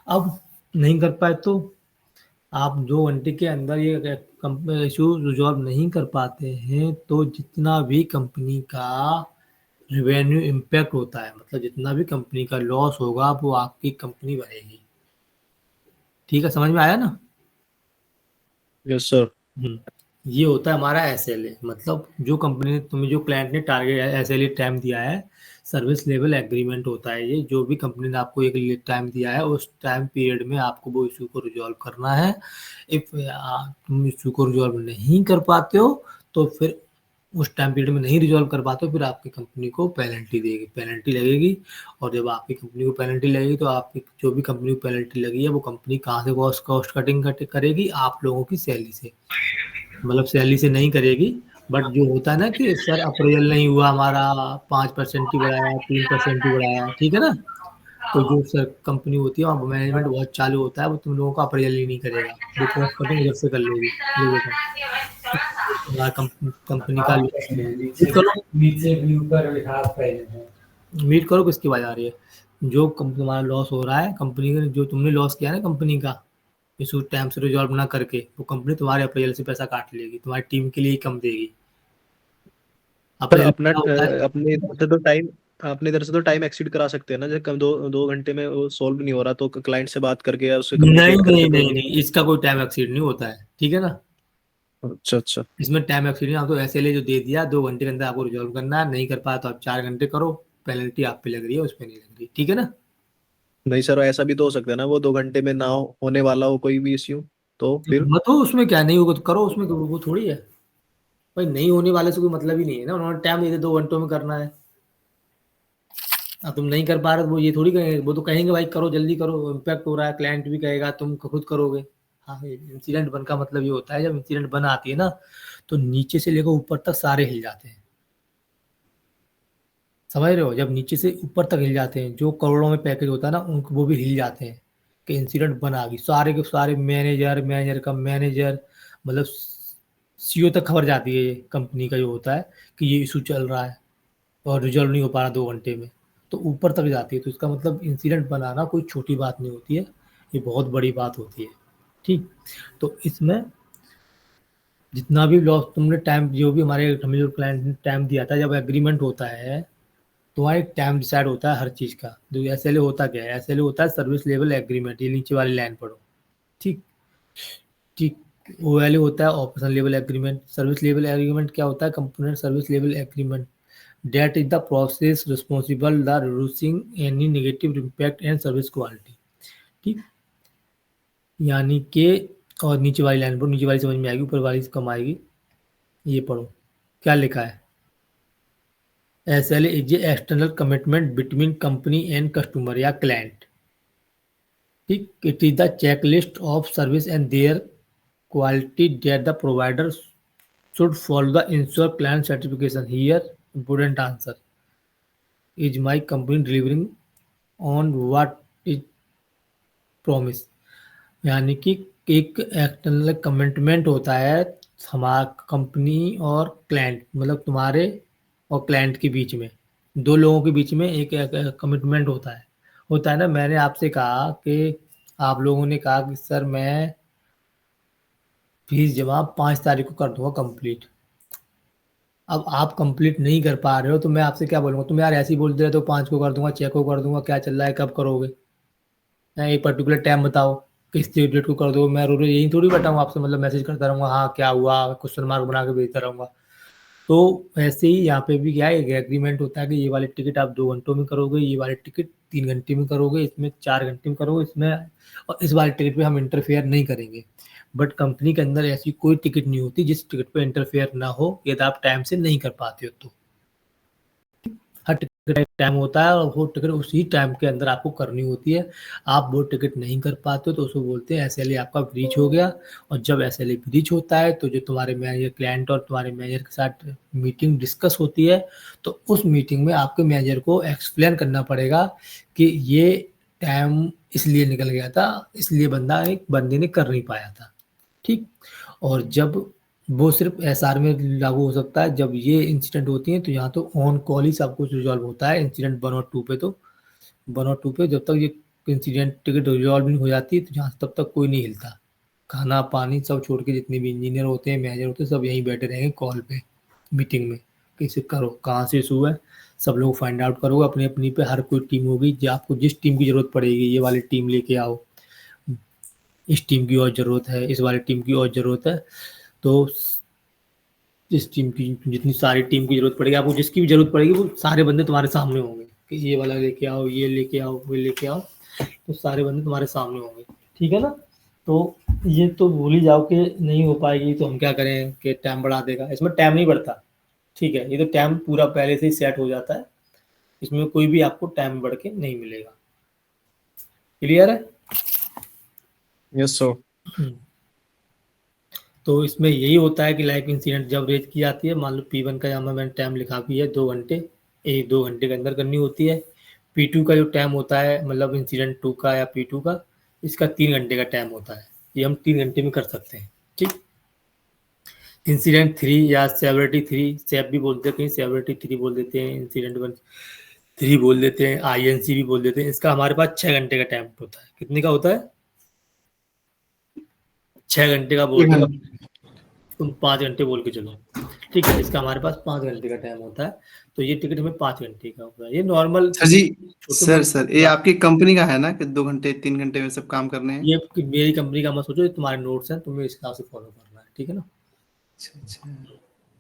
अब नहीं कर पाए तो आप 2 घंटे के अंदर ये इशू रिजॉल्व नहीं कर पाते हैं तो जितना भी कंपनी का रेवेन्यू इम्पैक्ट होता है, मतलब जितना भी कंपनी का लॉस होगा वो आपकी कंपनी भरेगी। ठीक है, समझ में आया ना? Yes sir. ये होता है हमारा SLA, मतलब जो कंपनी ने तुम्हें, जो क्लाइंट ने टारगेट SLA टाइम दिया है, सर्विस लेवल एग्रीमेंट होता है ये। जो भी कंपनी ने आपको एक टाइम दिया है उस टाइम पीरियड में आपको वो इशू को रिजॉल्व करना है। इफ तुम इशू को रिजॉल्व नहीं कर पाते हो तो फिर उस टाइम पीरियड में नहीं रिजॉल्व कर पाते हो, फिर आपकी कंपनी को पेनल्टी लगेगी। और जब आपकी कंपनी को पेनल्टी लगेगी तो आपकी जो भी कंपनी को पेनल्टी लगी है वो कंपनी कहाँ से कॉस्ट कटिंग करेगी? आप लोगों की सैलरी से, मतलब सैलरी से नहीं करेगी। बट जो होता है ना कि सर अप्रेजल नहीं हुआ हमारा, 5% ही बढ़ाया, 3% ही बढ़ाया, ठीक है ना? तो जो सर कंपनी होती है वहाँ मैनेजमेंट बहुत चालू होता है, वो तुम लोगों का अप्रेजल ही नहीं करेगा, वो कॉस्ट कटिंग उधर से कर लेगी। ये बेटा तुम्हारा कंपनी का मीट करो किसकी बात आ रही है? जो तुम्हारा लॉस हो रहा है कंपनी का, जो तुमने लॉस किया ना कंपनी का इशू टाइम से रिजॉल्व ना करके, वो कंपनी तुम्हारे अप्रेजल से पैसा काट लेगी, तुम्हारी टीम के लिए ही कम देगी। पर अप्रेजल अपना क्या होता है? अपने इधर से तो टाइम, अपनी इधर से तो टाइम एक्सीड करा सकते हैं ना, जब कम 2 घंटे में वो सॉल्व नहीं हो रहा तो क्लाइंट से बात करके या उससे नहीं कम्युनिकेट करके नहीं तो। नहीं नहीं, इसका कोई टाइम एक्सीड नहीं होता है, ठीक है ना? अच्छा अच्छा। इसमें टाइम एक्सीड नहीं, आपको SLA जो दे दिया 2 घंटे के अंदर आपको रिजॉल्व करना है, नहीं कर पाया तो आप 4 घंटे करो, पेनल्टी आप पे लग रही है, उस पर नहीं लग रही, ठीक है ना? नहीं सर, ऐसा भी तो हो सकता है ना, वो 2 घंटे में ना होने वाला हो कोई भी इश्यू, तो फिर। मत हो उसमें, क्या नहीं होगा तो करो, उसमें वो थोड़ी है भाई, नहीं होने वाले से कोई मतलब ही नहीं है ना, उन्होंने टाइम दे दिया 2 घंटों में करना है। अब तुम नहीं कर पा रहे तो वो ये थोड़ी कहेंगे, वो तो कहेंगे भाई करो जल्दी करो, इम्पैक्ट हो रहा है, क्लाइंट भी कहेगा, तुम खुद करोगे। हाँ, इंसिडेंट बन का मतलब ये होता है, जब इंसिडेंट बन आती है ना तो नीचे से लेकर ऊपर तक सारे हिल जाते हैं। समझ रहे हो? जब नीचे से ऊपर तक हिल जाते हैं, जो करोड़ों में पैकेज होता है ना उनको, वो भी हिल जाते हैं कि इंसिडेंट बना गई, सारे के सारे मैनेजर का मैनेजर, मतलब CEO तक खबर जाती है ये कंपनी का जो होता है कि ये इशू चल रहा है और रिजॉल्व नहीं हो पा रहा 2 घंटे में, तो ऊपर तक जाती है। तो इसका मतलब इंसिडेंट बनाना कोई छोटी बात नहीं होती है, ये बहुत बड़ी बात होती है। ठीक, तो इसमें जितना भी लॉस तुमने टाइम, जो भी हमें जो क्लाइंट ने टाइम दिया था, जब एग्रीमेंट होता है तुम्हारा एक टाइम डिसाइड होता है हर चीज़ का। जो SLA होता क्या है? SLA होता है सर्विस लेवल एग्रीमेंट, ये नीचे वाली लाइन पढ़ो। ठीक ठीक, OLA होता है operation level agreement. Service level agreement क्या होता है? Component service level agreement, that is the process responsible the reducing any negative impact and service quality। ठीक, यानी कि, और नीचे वाली लाइन पढ़ो, नीचे वाली समझ में आएगी, ऊपर वाली से कम आएगी। ये पढ़ो क्या लिखा है? SLA is a external commitment between company and customer या client। ठीक, it is the checklist of service and their quality that the provider should follow the ensure client certification। Here important answer, is my company delivering on what is promise। यानी कि एक external commitment होता है हमारा company और client, मतलब तुम्हारे और क्लाइंट के बीच में, दो लोगों के बीच में एक कमिटमेंट होता है ना। मैंने आपसे कहा कि, आप लोगों ने कहा कि सर मैं फीस जमा 5 तारीख को कर दूंगा कंप्लीट। अब आप कंप्लीट नहीं कर पा रहे हो तो मैं आपसे क्या बोलूँगा? तुम यार ऐसे ही बोलते रहते हो 5 को कर दूंगा, 6 को कर दूंगा, क्या चल रहा है, कब करोगे? एक पर्टिकुलर टाइम बताओ, किस डेट को कर दो। मैं रोज यही थोड़ी बताऊँ आपसे, मतलब मैसेज करता रहूँगा हाँ क्या हुआ, क्वेश्चन मार्क बना के भेजता रहूँगा। तो ऐसे ही यहाँ पे भी क्या है, एक एग्रीमेंट होता है कि ये वाली टिकट आप 2 घंटों में करोगे, ये वाली टिकट 3 घंटे में करोगे, इसमें 4 घंटे में करोगे, इसमें और इस वाली टिकट पे हम इंटरफेयर नहीं करेंगे। बट कंपनी के अंदर ऐसी कोई टिकट नहीं होती जिस टिकट पे इंटरफेयर ना हो, यदि आप टाइम से नहीं कर पाते हो तो। हर टिकट का एक टाइम होता है और वो टिकट उसी टाइम के अंदर आपको करनी होती है। आप वो टिकट नहीं कर पाते हो तो उसको बोलते हैं SLA आपका ब्रीच हो गया। और जब SLA ब्रीच होता है तो जो तुम्हारे मैनेजर, क्लाइंट और तुम्हारे मैनेजर के साथ मीटिंग डिस्कस होती है, तो उस मीटिंग में आपके मैनेजर को एक्सप्लेन करना पड़ेगा कि ये टाइम इसलिए निकल गया था, इसलिए बंदे ने कर नहीं पाया था। ठीक, और जब वो सिर्फ SR में लागू हो सकता है, जब ये इंसिडेंट होती हैं तो यहाँ तो ऑन कॉल ही सब कुछ रिजॉल्व होता है। इंसिडेंट 1 और 2 पे, तो 1 और 2 पे जब तक ये इंसिडेंट टिकट रिजॉल्व नहीं हो जाती तो यहाँ तब तक कोई नहीं हिलता। खाना पानी सब छोड़ के जितने भी इंजीनियर होते हैं, मैनेजर होते हैं, सब यहीं बैठे रहेंगे कॉल पे, मीटिंग में, कैसे करो, कहाँ से इशू है, सब लोग फाइंड आउट करो अपनी अपनी पे। हर कोई टीम होगी, जो आपको जिस टीम की जरूरत पड़ेगी, ये वाली टीम लेके आओ, इस टीम की और जरूरत है, इस वाली टीम की और जरूरत है। तो इस टीम की जितनी सारी टीम की जरूरत पड़ेगी, आपको जिसकी भी जरूरत पड़ेगी, वो सारे बंदे तुम्हारे सामने होंगे कि ये वाला लेके आओ, ये लेके आओ, वो लेके आओ, तो सारे बंदे तुम्हारे सामने होंगे। ठीक है ना। तो ये तो भूल ही जाओ कि नहीं हो पाएगी तो हम क्या करें कि टाइम बढ़ा देगा, इसमें टाइम नहीं बढ़ता। ठीक है, ये तो टाइम पूरा पहले से ही सेट हो जाता है, इसमें कोई भी आपको टाइम बढ़ के नहीं मिलेगा। क्लियर है? Yes sir. तो इसमें यही होता है कि लाइक इंसिडेंट जब रेज की जाती है, मान लो P1 का यहाँ मैंने टाइम लिखा भी है 2 घंटे, 2 घंटे के अंदर करनी होती है। P2 का जो टाइम होता है, मतलब इंसिडेंट 2 का या P2 का, इसका 3 घंटे का टाइम होता है, ये हम 3 घंटे में कर सकते हैं। ठीक। इंसिडेंट 3 या सेवरिटी 3, सेव भी बोलते हैं, कहीं सेवरिटी 3 बोल देते हैं, इंसिडेंट 1 3 बोल देते हैं, INC भी बोल देते हैं। इसका हमारे पास 6 घंटे का टाइम होता है। कितने का होता है? 6 घंटे का बोलते हैं, तुम 5 घंटे बोल के चलो। ठीक है, इसका हमारे पास 5 घंटे का टाइम होता है, तो ये टिकट हमें 5 घंटे का होता है। ये नॉर्मल सर जी, छोटे सर मोटे, ये आपकी कंपनी का है ना कि 2 घंटे 3 घंटे में सब काम करने हैं? ये मेरी कंपनी का मत सोचो, ये तुम्हारे नोट्स हैं, तुम्हें इस हिसाब से फॉलो करना है। ठीक है ना। अच्छा अच्छा,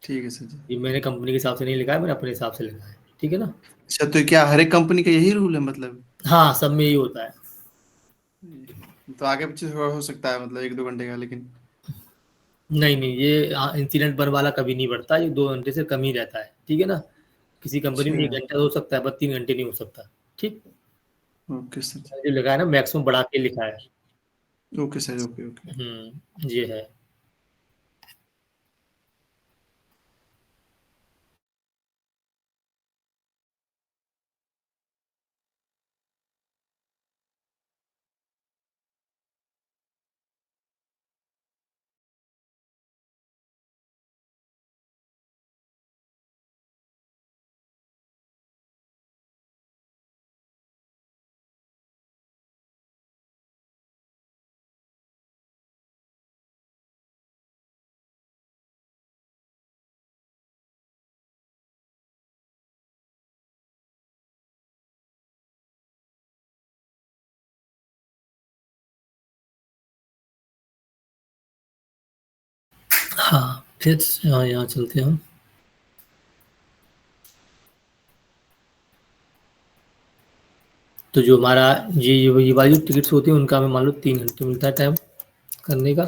ठीक है सर जी। ये मैंने कंपनी के हिसाब से नहीं लिखा है, मैंने अपने हिसाब से लिखा है। ठीक है ना। अच्छा, तो क्या हर एक कंपनी का यही रूल है मतलब? हाँ, सब में यही होता है। तो आगे पीछे थोड़ा हो सकता है मतलब 1-2 घंटे का, लेकिन नहीं नहीं, ये इंसिडेंट बर वाला कभी नहीं बढ़ता, ये 2 घंटे से कम ही रहता है। ठीक है ना। किसी कंपनी में 1 अच्छा। घंटा हो सकता है, पर 3 घंटे नहीं हो सकता। ठीक। ओके सर जी। जो लिखा है ना, मैक्सिमम बढ़ा के लिखा है। Okay sir, okay okay. ये है। हाँ, फिर यहाँ चलते हैं हम। तो जो हमारा ये वाली जो टिकट्स होती है, उनका हमें मान लो 3 घंटे मिलता है टाइम करने का।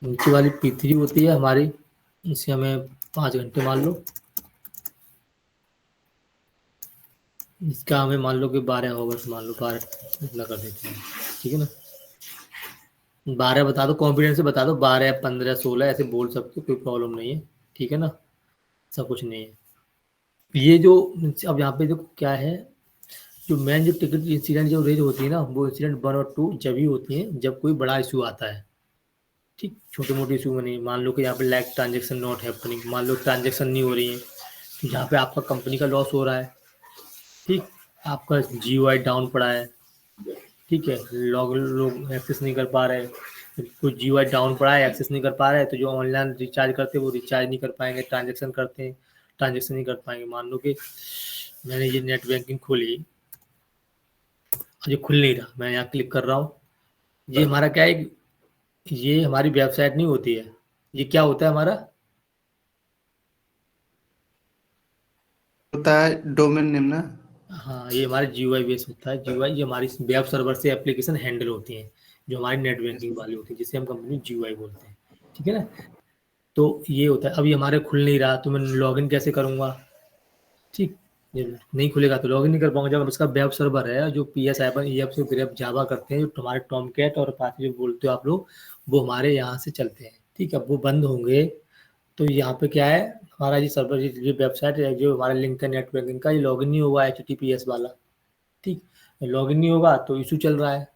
नीचे वाली P3 होती है हमारी, इसे हमें 5 घंटे मान लो। इसका हमें मान लो कि 12 आवर्स मान लो, 12 इतना कर देते हैं। ठीक है ना। 12 बता दो, कॉन्फिडेंस से बता दो, 12 15 16 ऐसे बोल सकते हो, कोई प्रॉब्लम नहीं है। ठीक है ना। सब कुछ नहीं है। ये जो अब यहाँ पे देखो क्या है, जो मेन जो टिकट इंसिडेंट जो रेज होती है ना, वो इंसिडेंट 1 और 2 जब ही होती है जब कोई बड़ा इशू आता है। ठीक। छोटे मोटे इशू में नहीं। मान लो कि यहाँ पे लाइक ट्रांजेक्शन नॉट हैपनिंग, मान लो ट्रांजेक्शन नहीं हो रही है, तो जहाँ पे आपका कंपनी का लॉस हो रहा है। ठीक। आपका GUI डाउन पड़ा है। ठीक है, लोग एक्सेस नहीं कर पा रहे, कुछ GUI डाउन पड़ा है, एक्सेस नहीं कर पा रहे हैं, तो जो ऑनलाइन रिचार्ज करते हैं वो रिचार्ज नहीं कर पाएंगे, ट्रांजेक्शन करते हैं ट्रांजेक्शन नहीं कर पाएंगे। मान लो कि मैंने ये नेट बैंकिंग खोली और ये खुल नहीं रहा, मैं यहाँ क्लिक कर रहा हूँ, ये हमारा क्या है, ये हमारी वेबसाइट नहीं होती है, ये क्या होता है हमारा, होता है डोमेन नेम ना? हाँ, ये हमारा GUI बेस होता है। GUI ये हमारी वेब सर्वर से एप्लीकेशन हैंडल होती हैं, जो हमारी नेट बैंकिंग वाली होती है, जिसे हम कंपनी GUI बोलते हैं। ठीक है ना। तो ये होता है। अब ये हमारे खुल नहीं रहा, तो मैं लॉगिन कैसे करूँगा। ठीक। ये नहीं खुलेगा तो लॉगिन नहीं कर पाऊंगा। जब उसका वेब सर्वर है, जो PS एप EF से ग्रेप जावा करते हैं, जो तुम्हारे टॉमकैट और अपाचे जो बोलते हो आप लोग, वो हमारे यहाँ से चलते हैं। ठीक है, वो बंद होंगे तो यहाँ पे क्या है, हमारा ये सर्वर ये वेबसाइट है, जो हमारा लिंक है नेट बैंकिंग का, ये लॉगिन नहीं हुआ HTTPS वाला। ठीक। लॉगिन नहीं होगा तो इशू चल रहा है,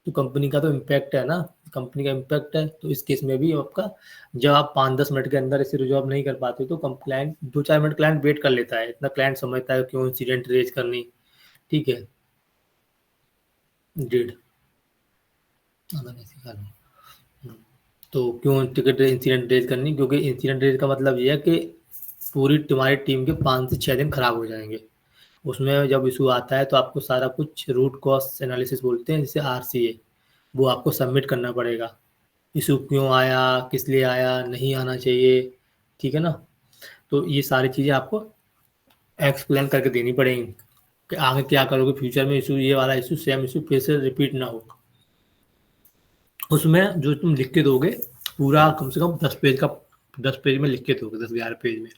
तो कंपनी का तो इम्पैक्ट है ना, कंपनी का इम्पैक्ट है। तो इस केस में भी आपका, जब आप 5-10 मिनट के अंदर इसे रिजॉल्व नहीं कर पाते, तो क्लाइंट 2-4 मिनट क्लाइंट वेट कर लेता है, इतना क्लाइंट समझता है क्यों इंसिडेंट रेज करनी। ठीक है। डेढ़ आधा नहीं सिखा लो। तो क्यों टिकट इंसिडेंट रेज करनी? क्योंकि इंसिडेंट रेज का मतलब ये है कि पूरी तुम्हारी टीम के 5 से 6 दिन खराब हो जाएंगे। उसमें जब इशू आता है तो आपको सारा कुछ रूट कॉज एनालिसिस बोलते हैं, जिसे RCA, वो आपको सबमिट करना पड़ेगा। इशू क्यों आया, किस लिए आया, नहीं आना चाहिए, ठीक है ना? तो ये सारी चीज़ें आपको एक्सप्लेन करके देनी पड़ेंगी कि आगे क्या करोगे, फ्यूचर में इशू, ये वाला इशू, सेम इशू फिर से रिपीट ना हो। उसमें जो तुम लिख के दोगे पूरा, कम से कम 10 पेज में लिख के दोगे, 10-11 पेज में।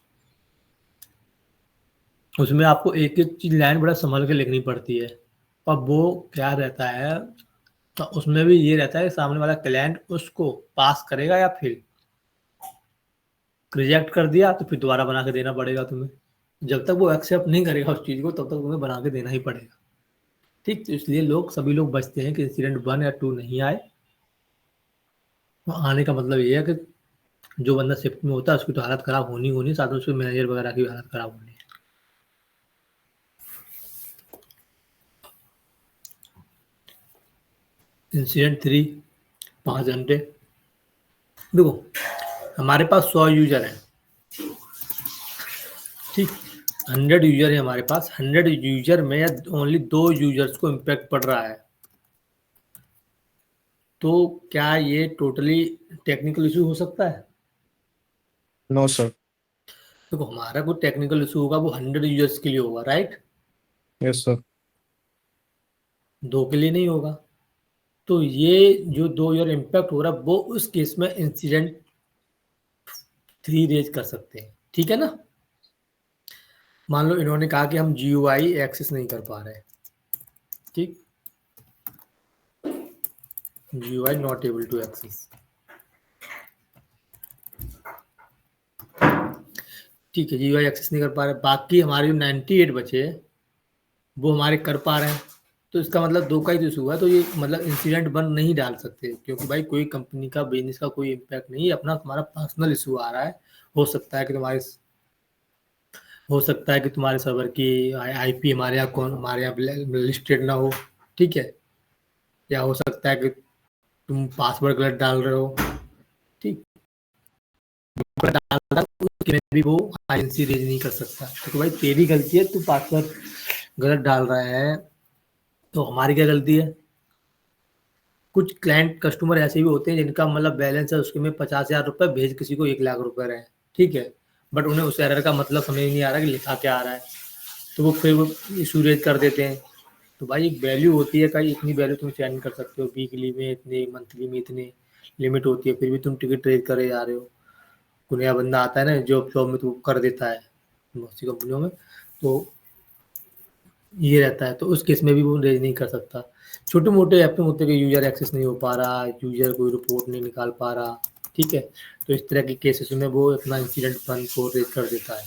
उसमें आपको एक एक चीज लाइन बड़ा संभल के लिखनी पड़ती है। और वो क्या रहता है, तो उसमें भी ये रहता है कि सामने वाला क्लाइंट उसको पास करेगा या फेल। रिजेक्ट कर दिया तो फिर दोबारा बना के देना पड़ेगा तुम्हें। जब तक वो एक्सेप्ट नहीं करेगा उस चीज को, तब तक तुम्हें बना के देना ही पड़ेगा। ठीक, तो इसलिए सभी लोग बचते हैं कि इंसिडेंट 1 या 2 नहीं आए। तो आने का मतलब ये है कि जो बंदा शिफ्ट में होता है उसकी तो हालत खराब होनी होनी, साथ में उसके मैनेजर वगैरह की हालत खराब होनी है। इंसिडेंट 3, 5 घंटे। देखो, हमारे पास 100 यूजर हैं, ठीक, 100 यूजर है हमारे पास। 100 यूजर में ओनली 2 यूजर्स को इम्पैक्ट पड़ रहा है, तो क्या ये टोटली टेक्निकल इशू हो सकता है? No sir. देखो, हमारा कोई टेक्निकल इशू होगा वो 100 यूजर्स के लिए होगा, राइट? Yes sir. 2 के लिए नहीं होगा। तो ये जो 2 यूजर इम्पैक्ट हो रहा है, वो उस केस में इंसिडेंट 3 रेज कर सकते हैं, ठीक है ना? मान लो इन्होंने कहा कि हम GUI एक्सेस नहीं कर पा रहे, ठीक, GUI not able to access, ठीक है, GUI एक्सेस नहीं कर पा रहे। बाकी हमारे जो 98 बचे वो हमारे कर पा रहे हैं, तो इसका मतलब 2 का ही इशू हुआ। तो ये मतलब इंसिडेंट 1 नहीं डाल सकते, क्योंकि भाई कोई कंपनी का बिजनेस का कोई इम्पैक्ट नहीं है, अपना तुम्हारा पर्सनल इशू आ रहा है। हो सकता है कि तुम्हारे सर्वर की IP हमारे यहाँ लिस्टेड ना हो, ठीक है, या हो सकता है कि तुम पासवर्ड गलत डाल रहे हो, ठीक, उसके भी वो INC रेज नहीं कर सकता, क्योंकि भाई तेरी गलती है, तू पासवर्ड गलत डाल रहा है, तो हमारी क्या गलती है? कुछ क्लाइंट कस्टमर ऐसे भी होते हैं जिनका मतलब बैलेंस है उसके में 50,000 रुपए, भेज किसी को 1 लाख रुपए रहे, ठीक है, बट उन्हें उस एरर का मतलब समझ नहीं आ रहा कि लिखा क्या आ रहा है, तो वो फिर वो इशू रेज कर देते हैं। तो भाई एक वैल्यू होती है, कहीं इतनी वैल्यू तुम चेंज कर सकते हो, वीकली में इतने, मंथली में इतने लिमिट होती है, फिर भी तुम टिकट रेज करे जा रहे हो। कोई नया बंदा आता है ना जॉब में, तो कर देता है बहुत सी कंपनियों में, तो ये रहता है। तो उस केस में भी वो रेज नहीं कर सकता। छोटे मोटे ऐप में होते हैं कि यूजर एक्सेस नहीं हो पा रहा, यूजर कोई रिपोर्ट नहीं निकाल पा रहा, ठीक है, तो इस तरह के केसेस में वो अपना इंसिडेंट 1 को रेज कर देता है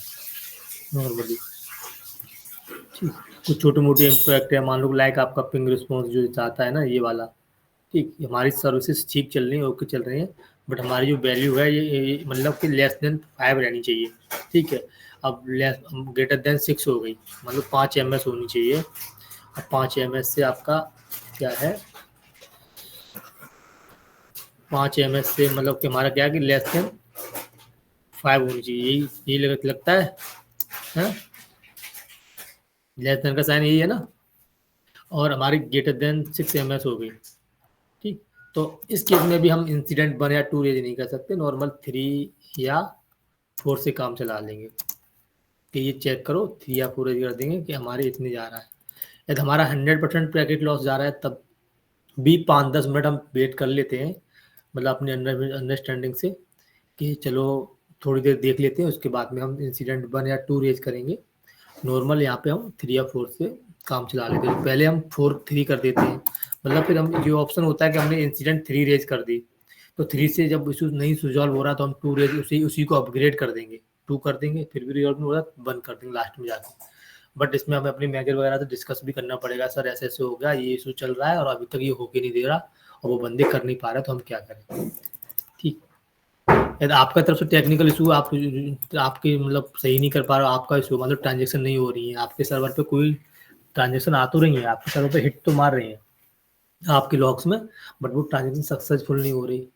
नॉर्मली, ठीक। कुछ छोटे मोटे इम्पैक्ट है, मान लो लाइक आपका पिंग रिस्पॉन्स जो जाता है ना, ये वाला, ठीक, हमारी सर्विसेज ठीक चल रही है, ओके चल रही है, बट हमारी जो वैल्यू है ये मतलब कि लेस देन 5 रहनी चाहिए, ठीक है। अब ग्रेटर देन 6 हो गई, मतलब 5 MS होनी चाहिए। अब 5 MS से आपका क्या है, 5 MS से मतलब कि हमारा क्या है कि लेस देन 5 होनी चाहिए, यही लगता है, लेस देन का साइन यही है ना, और हमारी ग्रेटर देन 6 MS हो गई, ठीक। तो इस केस में भी हम इंसिडेंट 1 या 2 रेज नहीं कर सकते, नॉर्मल 3 या 4 से काम चला लेंगे कि ये चेक करो, 3 या 4 रेज कर देंगे कि हमारे इतने जा रहा है। यदि हमारा 100% पैकेट लॉस जा रहा है तब भी 5-10 मिनट हम वेट कर लेते हैं, मतलब अपने अंडरस्टैंडिंग से कि चलो थोड़ी देर देख लेते हैं, उसके बाद में हम इंसिडेंट 1 या 2 रेज करेंगे। नॉर्मल यहाँ पे हम 3 या 4 से काम चला लेते हैं, पहले हम 4-3 कर देते हैं, मतलब फिर हम जो ऑप्शन होता है कि हमने इंसिडेंट 3 रेज कर दी, तो 3 से जब इशू नहीं रिजॉल्व हो रहा तो हम 2 रेज उसी को अपग्रेड कर देंगे, 2 कर देंगे, फिर भी रिजॉल्व नहीं हो रहा 1 कर देंगे लास्ट में जाके। बट इसमें हमें अपने मैनेजर वगैरह से डिस्कस भी करना पड़ेगा, सर ऐसे ऐसे हो गया, ये इशू चल रहा है और अभी तक ये होके नहीं दे रहा और वो बंदे कर नहीं पा रहे, तो हम क्या करें, ठीक। यदि आपका तरफ से टेक्निकल इशू आपके मतलब सही नहीं कर पा रहे हो, आपका इशू मतलब ट्रांजेक्शन नहीं हो रही है, आपके सर्वर पे कोई ट्रांजेक्शन आ तो रही है, आपके सर्वर पे हिट तो मार रहे हैं आपके लॉग्स में, बट वो ट्रांजेक्शन सक्सेसफुल नहीं हो रही,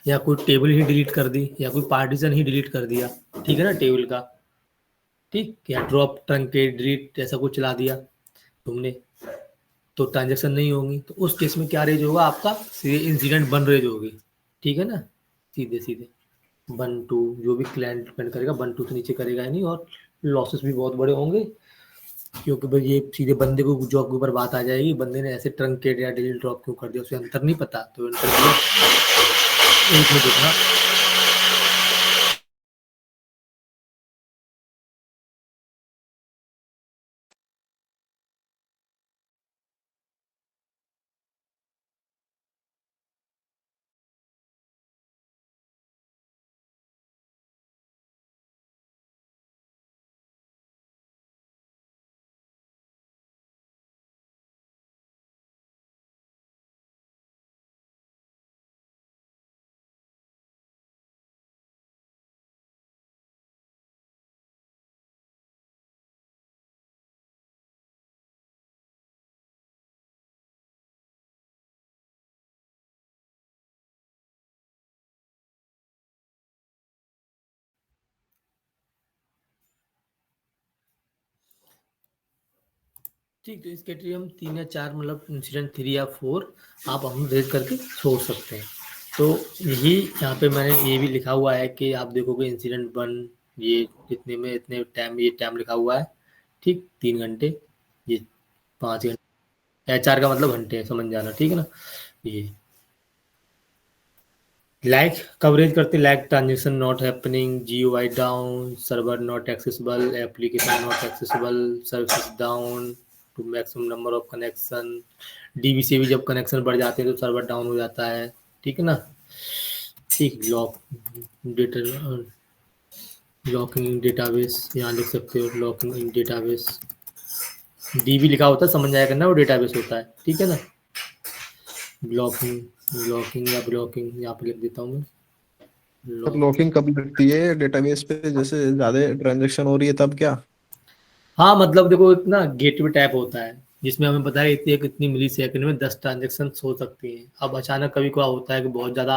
या कोई टेबल ही डिलीट कर दी, या कोई पार्टीशन ही डिलीट कर दिया, ठीक है ना, टेबल का, ठीक, या ड्रॉप ट्रंकेट डिलीट ऐसा कुछ चला दिया तुमने, तो ट्रांजेक्शन नहीं होंगी। तो उस केस में क्या रेज होगा आपका, सीधे इंसिडेंट 1 रेज होगी, ठीक है ना, सीधे सीधे 1 2 जो भी क्लाइंट डिपेंड करेगा 1 2 से नीचे करेगा ही नहीं, और लॉसेस भी बहुत बड़े होंगे, क्योंकि भाई ये सीधे बंदे को जॉब के ऊपर बात आ जाएगी, बंदे ने ऐसे ट्रंकेट या डिलीट ड्रॉप क्यों कर दिया, उसे अंतर नहीं पता, तो इंटरव्यू एक में देखना। ठीक, तो इस कैटेगरी हम 3 या 4 मतलब इंसिडेंट 3 या 4 आप हम रेज करके छोड़ सकते हैं। तो यही यहाँ पे मैंने ये भी लिखा हुआ है कि आप देखोगे इंसिडेंट 1 ये इतने में इतने टाइम, ये टाइम लिखा हुआ है, ठीक, 3 घंटे, ये 5 घंटे, HR का मतलब घंटे है, समझ जाना, ठीक है ना। ये लाइक कवरेज करते, like transaction not happening, GUI down, server not accessible, application not accessible, service down to maximum number of connection, DB से भी जब कनेक्शन बढ़ जाते हैं तो सर्वर डाउन हो जाता है, ठीक है ना। ठीक, लॉक डेटा, लॉकिंग इन डेटाबेस, यहाँ लिख सकते हो लॉकिंग इन डेटाबेस, DB लिखा होता है, समझ जाया करना, वो डेटाबेस होता है, ठीक है ना। ब्लॉकिंग, ब्लॉकिंग या ब्लॉकिंग यहाँ पे लिख देता हूँ मैं। लॉकिंग कब लगती है डेटाबेस पे, जैसे ज्यादा ट्रांजेक्शन हो रही है तब क्या? हाँ, मतलब देखो इतना गेटवे टाइप होता है जिसमें हमें पता है इतनी कितनी मिली सेकंड में 10 ट्रांजेक्शन हो सकती हैं। अब अचानक कभी क्या होता है कि बहुत ज़्यादा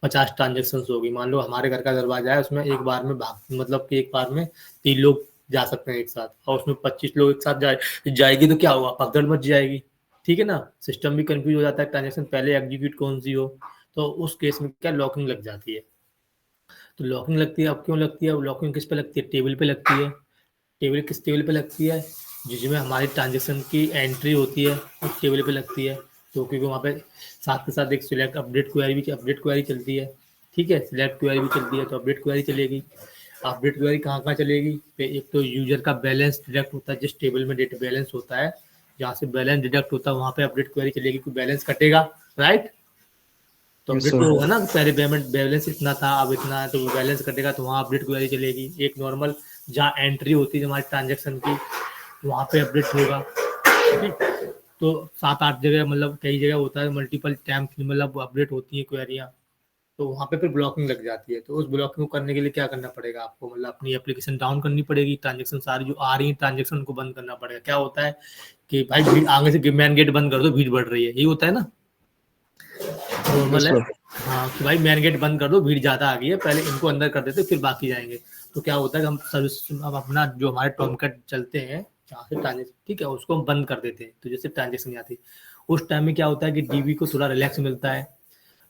50 ट्रांजेक्शन हो गई, मान लो हमारे घर का दरवाजा है, उसमें एक बार में भाग मतलब कि एक बार में 3 लोग जा सकते हैं एक साथ, और उसमें 25 लोग एक साथ जाएगी तो क्या हुआ, पकड़ मच जाएगी, ठीक है ना। सिस्टम भी कंफ्यूज हो जाता है, ट्रांजेक्शन पहले एग्जीक्यूट कौन सी हो, तो उस केस में क्या लॉकिंग लग जाती है। तो लॉकिंग लगती है, अब क्यों लगती है, लॉकिंग किस पे लगती है, टेबल पे लगती है। टेबल किस टेबल पे लगती है, जिसमें हमारी ट्रांजेक्शन की एंट्री होती है उस टेबल पे लगती है। तो क्योंकि वहाँ पे साथ के साथ एक सिलेक्ट अपडेट क्वेरी चलती है, ठीक है, सिलेक्ट क्वेरी भी चलती है, तो अपडेट क्वेरी चलेगी। अपडेट क्वेरी कहाँ कहाँ चलेगी, एक तो यूजर का बैलेंस डिडक्ट होता है, जिस टेबल में डेटा बैलेंस होता है, जहाँ से बैलेंस डिडक्ट होता है वहाँ पे अपडेट क्वेरी चलेगी, कोई बैलेंस कटेगा, राइट। तो Yes, अपडेट sir. तो होगा ना, पहले पेमेंट बैलेंस इतना था अब इतना है, तो बैलेंस कटेगा तो वहाँ अपडेट क्वेरी चलेगी। एक नॉर्मल जहाँ एंट्री होती है हमारी ट्रांजेक्शन की, वहाँ पे अपडेट होगा, ठीक। तो 7-8 जगह मतलब कई जगह होता है, मल्टीपल टाइम मतलब अपडेट होती है क्वेरियाँ, तो वहाँ पे फिर ब्लॉकिंग लग जाती है। तो उस ब्लॉकिंग को करने के लिए क्या करना पड़ेगा आपको, मतलब अपनी एप्लीकेशन डाउन करनी पड़ेगी, ट्रांजेक्शन सारी जो आ रही है ट्रांजेक्शन को बंद करना पड़ेगा। क्या होता है कि भाई भीड़ आगे से मैन गेट बंद कर दो, भीड़ बढ़ रही है, यही होता है ना, नॉर्मल Yes, है। sir. हाँ कि भाई मेन गेट बंद कर दो, भीड़ ज़्यादा आ गई है, पहले इनको अंदर कर देते फिर बाकी जाएंगे। तो क्या होता है कि हम सर्विस, हम अपना जो हमारे टॉमकट चलते हैं जहाँ से ट्रांजेक्शन, ठीक है, उसको हम बंद कर देते हैं, तो जैसे ट्रांजेक्शन नहीं आती। उस टाइम में क्या होता है कि DB को थोड़ा रिलैक्स मिलता है,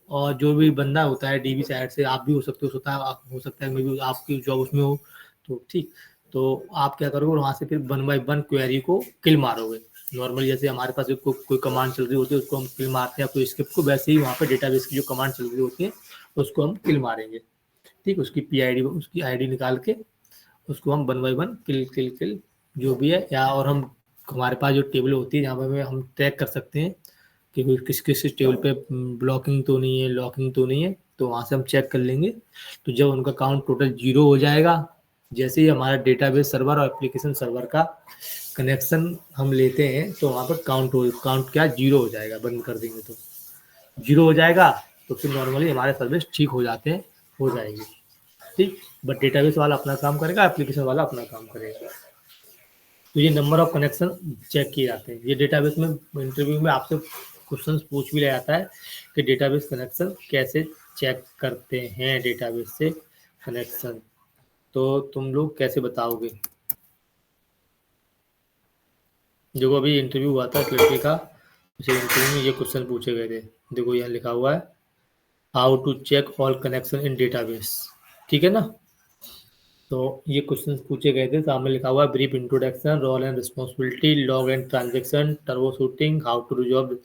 और जो भी बंदा होता है DB साइड से, आप भी हो सकते हो, हो सकता है मे बी आपकी जॉब उसमें हो, तो ठीक, तो आप क्या करोगे वहाँ से फिर 1 बाय 1 क्वेरी को किल मारोगे। नॉर्मली जैसे हमारे पास कोई कमांड चल रही होती है उसको हम किल मारते हैं, कोई स्क्रिप्ट को, वैसे ही वहाँ पे डेटाबेस की जो कमांड चल रही होती है उसको हम किल मारेंगे, ठीक, उसकी PID उसकी ID निकाल के उसको हम 1 बाय 1 किल किल किल जो भी है, या और हम हमारे पास जो टेबल होती है जहाँ पे हम ट्रैक कर सकते हैं कि कोई किस किस टेबल पे ब्लॉकिंग तो नहीं है, लॉकिंग तो नहीं है, तो वहाँ से हम चेक कर लेंगे। तो जब उनका काउंट टोटल 0 हो जाएगा, जैसे ही हमारा डेटाबेस सर्वर और एप्लीकेशन सर्वर का कनेक्शन हम लेते हैं, तो वहाँ पर काउंट क्या 0 हो जाएगा, बंद कर देंगे तो 0 हो जाएगा, तो फिर नॉर्मली हमारे सर्विस ठीक हो जाते हैं, हो जाएगी, ठीक। बट डेटाबेस वाला अपना काम करेगा, एप्लीकेशन वाला अपना काम करेगा। तो ये नंबर ऑफ कनेक्शन चेक किए जाते हैं। ये डेटाबेस में इंटरव्यू में आपसे क्वेश्चंस पूछ भी लिया जाता है कि डेटाबेस कनेक्शन कैसे चेक करते हैं डेटाबेस से कनेक्शन, तो तुम लोग कैसे बताओगे? देखो अभी इंटरव्यू हुआ था इस लड़के का, उसे इंटरव्यू में ये क्वेश्चन पूछे गए थे। देखो यहाँ लिखा हुआ है how to check all connection in database, ठीक है ना। तो ये क्वेश्चन पूछे गए थे, सामने लिखा हुआ है brief introduction, role and responsibility, log and transaction, troubleshooting, how to resolve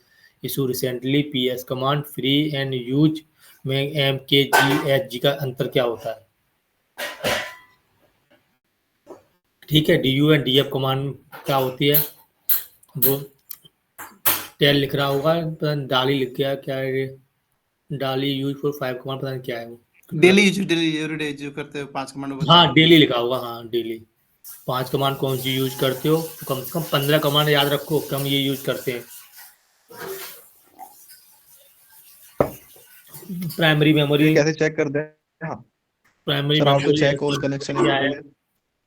issue recently, PS command, free and use में MKGHG का अंतर क्या होता है। ठीक है, DU एंड DF कमांड क्या होती है, वो टेल लिख रहा होगा, डाली लिख गया, क्या है ये, डाली यूज फॉर 5 कमांड, पता नहीं क्या है वो, डेली एवरीडे जो करते हो 5 कमांड। हाँ डेली लिखा होगा, हाँ डेली 5 कमांड कौन सी यूज करते हो, तो कम से कम 15 कमांड याद रखो कि हम ये यूज करते हैं। प्राइमरी मेमोरी कैसे चेक करते हैं? Primary sir how to memory check all connection क्या है,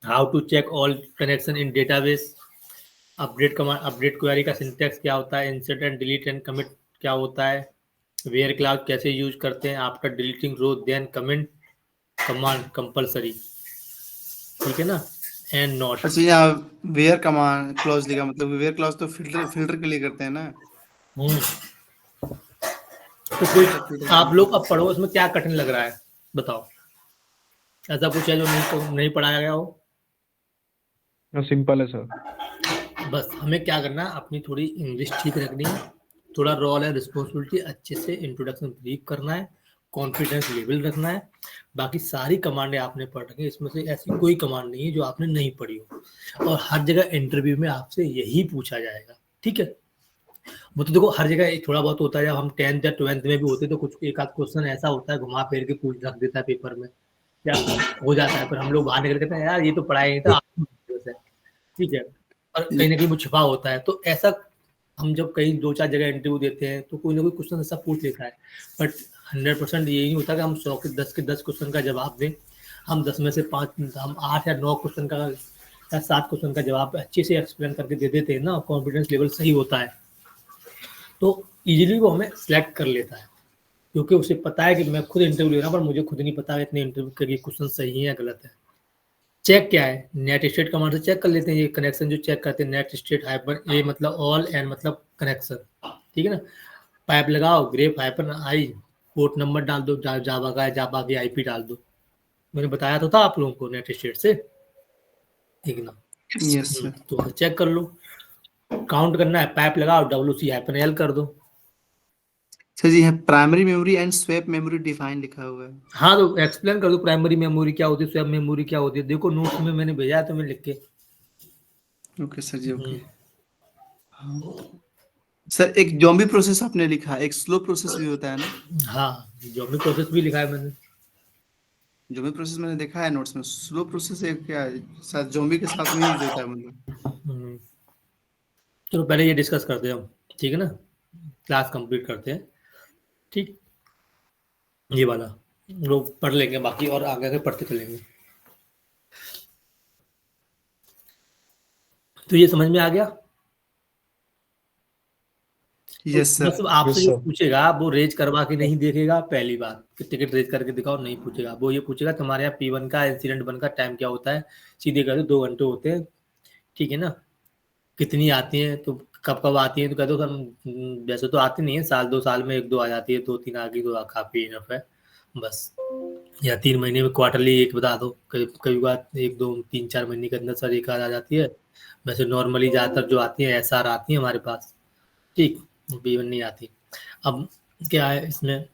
how to check all connection in database, update command, update query का सिंटैक्स क्या होता है, insert and delete and commit क्या होता है, वेयर क्लास कैसे यूज करते हैं, after deleting row then commit command compulsory, ठीक है ना, एंड नॉट। अच्छा यहाँ वेयर कमांड क्लॉज लिखा, मतलब वेयर क्लॉज तो फिल्टर के लिए करते हैं ना। तो कोई आप लोग अब पढ़ो, इसमें क्या कठिन लग रहा है बताओ, ऐसा कुछ है जो नहीं पढ़ाया गया हो? सिंपल है सर। बस हमें क्या करना है, अपनी थोड़ी इंग्लिश ठीक रखनी है, थोड़ा रोल है रिस्पॉन्सिबिलिटी अच्छे से इंट्रोडक्शन ब्रीफ करना है, कॉन्फिडेंस लेवल रखना है, बाकी सारी कमांडें आपने पढ़ रखी है, इसमें से ऐसी कोई कमांड नहीं है जो आपने नहीं पढ़ी हो, और हर जगह इंटरव्यू में आपसे यही पूछा जाएगा, ठीक है। वो तो देखो हर जगह थोड़ा बहुत होता है, जब हम 10th या 12th में भी होते तो कुछ एक आध क्वेश्चन ऐसा होता है घुमा फिर के पूछ रख देता है पेपर में, या हो जाता है, पर हम लोग बाहर निकल कहते हैं यार ये तो पढ़ाया नहीं था, ठीक है, और कहीं ना कहीं वो छिपा होता है, तो ऐसा हम जब कहीं 2-4 जगह इंटरव्यू देते हैं तो कोई ना कोई क्वेश्चन ऐसा पूछ लेता है, बट 100% ये नहीं होता कि हम 100 के 10 क्वेश्चन का जवाब दें, हम 10 में से 5, हम 8 या 9 क्वेश्चन का या 7 क्वेश्चन का जवाब अच्छे से एक्सप्लेन करके दे देते हैं ना, कॉन्फिडेंस लेवल सही होता है, तो इजीली वो हमें सिलेक्ट कर लेता है, क्योंकि उसे पता है कि मैं खुद इंटरव्यू ले रहा हूँ पर मुझे खुद नहीं पता है इतने इंटरव्यू के क्वेश्चन सही है या गलत है। चेक क्या है, नेट स्टेट कमांड से चेक कर लेते हैं, ये कनेक्शन जो चेक करते हैं नेट स्टेट हाइपन ए मतलब ऑल एंड मतलब कनेक्शन, ठीक है ना, पाइप लगाओ ग्रेप हाइपन आई, पोर्ट नंबर डाल दो, जावा का है जावा की IP डाल दो, मैंने बताया तो था आप लोगों को नेट स्टेट से, ठीक ना। Yes sir. तो चेक कर लो, काउंट करना है, पाइप लगाओ WC हाइपन L कर दो। सर जी यहाँ primary memory and swap memory define लिखा हुआ है। हाँ तो एक्सप्लेन कर दो, प्राइमरी मेमोरी क्या होती है, स्वैप मेमोरी क्या होती है, देखो नोट्स में मैंने भेजा है तुम्हें लिख के। ओके सर जी ओके। सर एक ज़ॉम्बी प्रोसेस आपने लिखा, एक स्लो प्रोसेस भी होता है ना? हाँ ज़ॉम्बी प्रोसेस भी लिखा है मैंने। ज़ॉम्बी प्रोसेस मैंने देखा है नोट्स में, स्लो प्रोसेस एक क्या है, शायद ज़ॉम्बी के साथ में यूज होता है मतलब। चलो पहले ये डिस्कस करते हैं हम, ठीक है ना, क्लास कंप्लीट करते हैं, ठीक, ये वाला लोग पढ़ लेंगे बाकी और आगे आगे पढ़ते चलेंगे। तो ये समझ में आ गया? यस तो सर। बस आपसे जो पूछेगा वो रेज करवा के नहीं देखेगा, पहली बात कि टिकट रेज करके दिखाओ, नहीं पूछेगा, वो ये पूछेगा तुम्हारे यहाँ P1 का इंसिडेंट 1 का टाइम क्या होता है, सीधे कह दो 2 घंटे होते हैं, ठीक है ना, कितनी आती हैं तो कब कब आती हैं, तो कह दो सर वैसे तो आती नहीं है, साल 2 साल में 1-2 आ जाती है, 2-3 आ गई तो काफी इनफ है बस, या 3 महीने में क्वार्टरली एक बता दो, कभी बार 1-2-3-4 महीने के अंदर सर एक आ जाती है, वैसे नॉर्मली ज़्यादातर जो आती है SR आती है हमारे पास, ठीक, P1 नहीं आती। अब क्या है इसमें,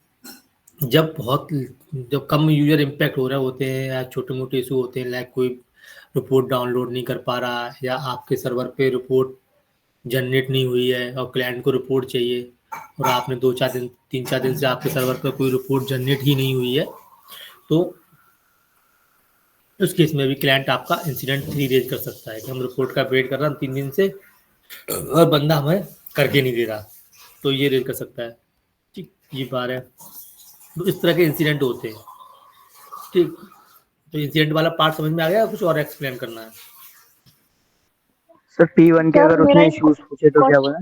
जब कम यूजर इम्पैक्ट हो रहे होते हैं या छोटे मोटे इशू होते हैं, लाइक कोई रिपोर्ट डाउनलोड नहीं कर पा रहा है या आपके सर्वर पे रिपोर्ट जनरेट नहीं हुई है और क्लाइंट को रिपोर्ट चाहिए और आपने 3-4 दिन से आपके सर्वर पर कोई रिपोर्ट जनरेट ही नहीं हुई है, तो उस केस में भी क्लाइंट आपका इंसिडेंट 3 रेज कर सकता है कि हम रिपोर्ट का वेट कर रहे हैं 3 दिन से और बंदा हमें करके नहीं दे रहा, तो ये रेज कर सकता है, ठीक, ये बात है। तो इस तरह के इंसिडेंट होते हैं, ठीक, तो इंसिडेंट वाला पार्ट समझ में आ गया, कुछ और एक्सप्लेन करना है? सर P1 के अगर उसने इश्यूज पूछे तो क्या बोला?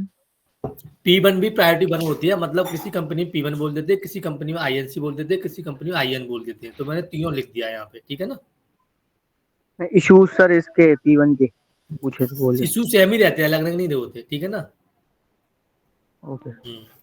P1 भी प्रायोरिटी 1 होती है, मतलब किसी कंपनी में P1 बोल देते हैं, किसी कंपनी में INC बोल देते हैं, किसी कंपनी में IN बोल देते हैं। तो मैंने तीनों लिख दिया यहाँ पे, ठीक है ना। इश्यूज सर इसके P1 के पूछे तो बोल इशू सेम ही रहते हैं, अलग अलग नहीं होते, ठीक है ना। ओके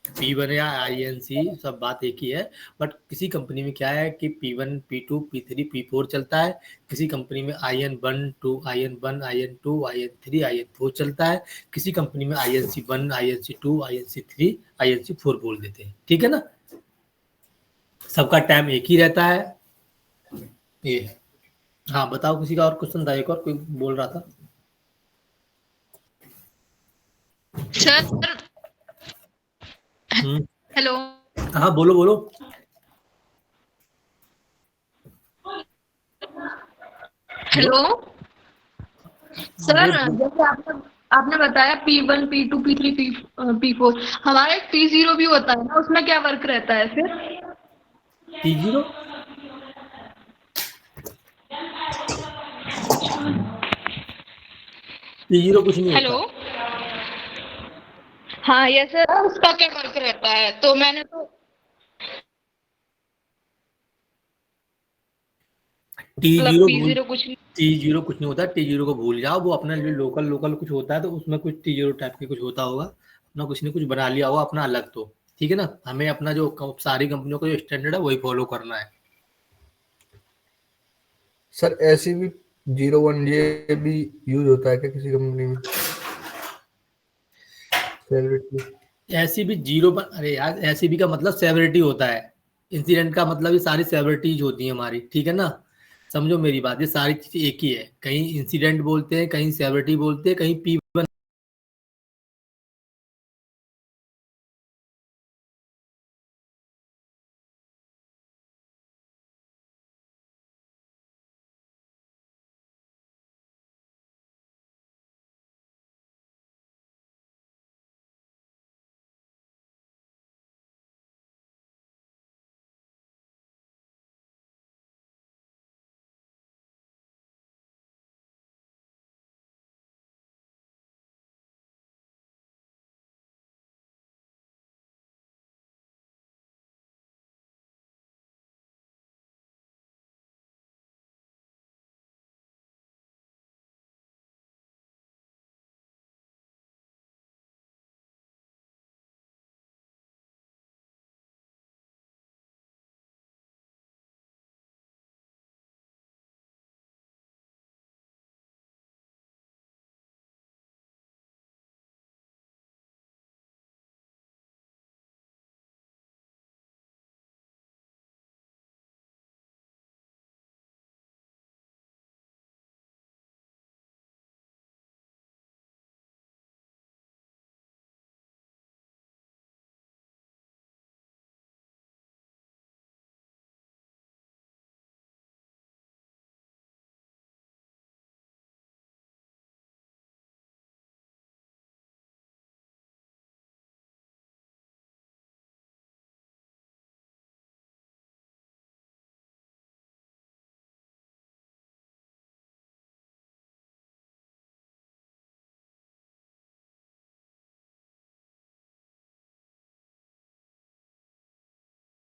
P1 या INC सब बात एक ही है, बट किसी कंपनी में क्या है कि P1 P2 P3 P4 चलता है, किसी कंपनी में IN1 2 IN1 IN2 IN3 IN4 चलता है, किसी कंपनी में INC1 INC2 INC3 INC4 बोल देते हैं, ठीक है ना। सबका टाइम एक ही रहता है ये। हाँ बताओ, किसी का और क्वेश्चन था, एक और कोई बोल रहा था। सर हेलो, हाँ बोलो बोलो। हेलो सर, जैसे आपने बताया P1 P2 P3 P4, हमारा एक P0 भी होता है ना, उसमें क्या वर्क रहता है फिर? T0 T0 कुछ नहीं हेलो, होता। हाँ ये सर, उसका क्या वर्क रहता है? तो मैंने तो T0 P0 कुछ नहीं। T0 कुछ नहीं होता, T0 को भूल जाओ, वो अपना जो लोकल कुछ होता है, तो उसमें कुछ T0 टाइप के कुछ होता होगा, अपना कुछ नहीं कुछ बना लिया होगा अपना अलग, तो ठीक है ना। हमें अपना जो सारी कंपनियों का जो स्टैंडर्ड है वही फॉलो करना है। सर ऐसी भी 01 ये भी यूज होता है क्या किसी कंपनी में? ऐसी भी जीरो पर, अरे यार ऐसी भी का मतलब सेवरिटी होता है, इंसिडेंट का मतलब ये सारी सेवरिटीज होती है हमारी, ठीक है ना। समझो मेरी बात, ये सारी चीज एक ही है, कहीं इंसिडेंट बोलते हैं, कहीं सेवरिटी बोलते हैं, कहीं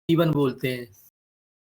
P1 बोलते हैं,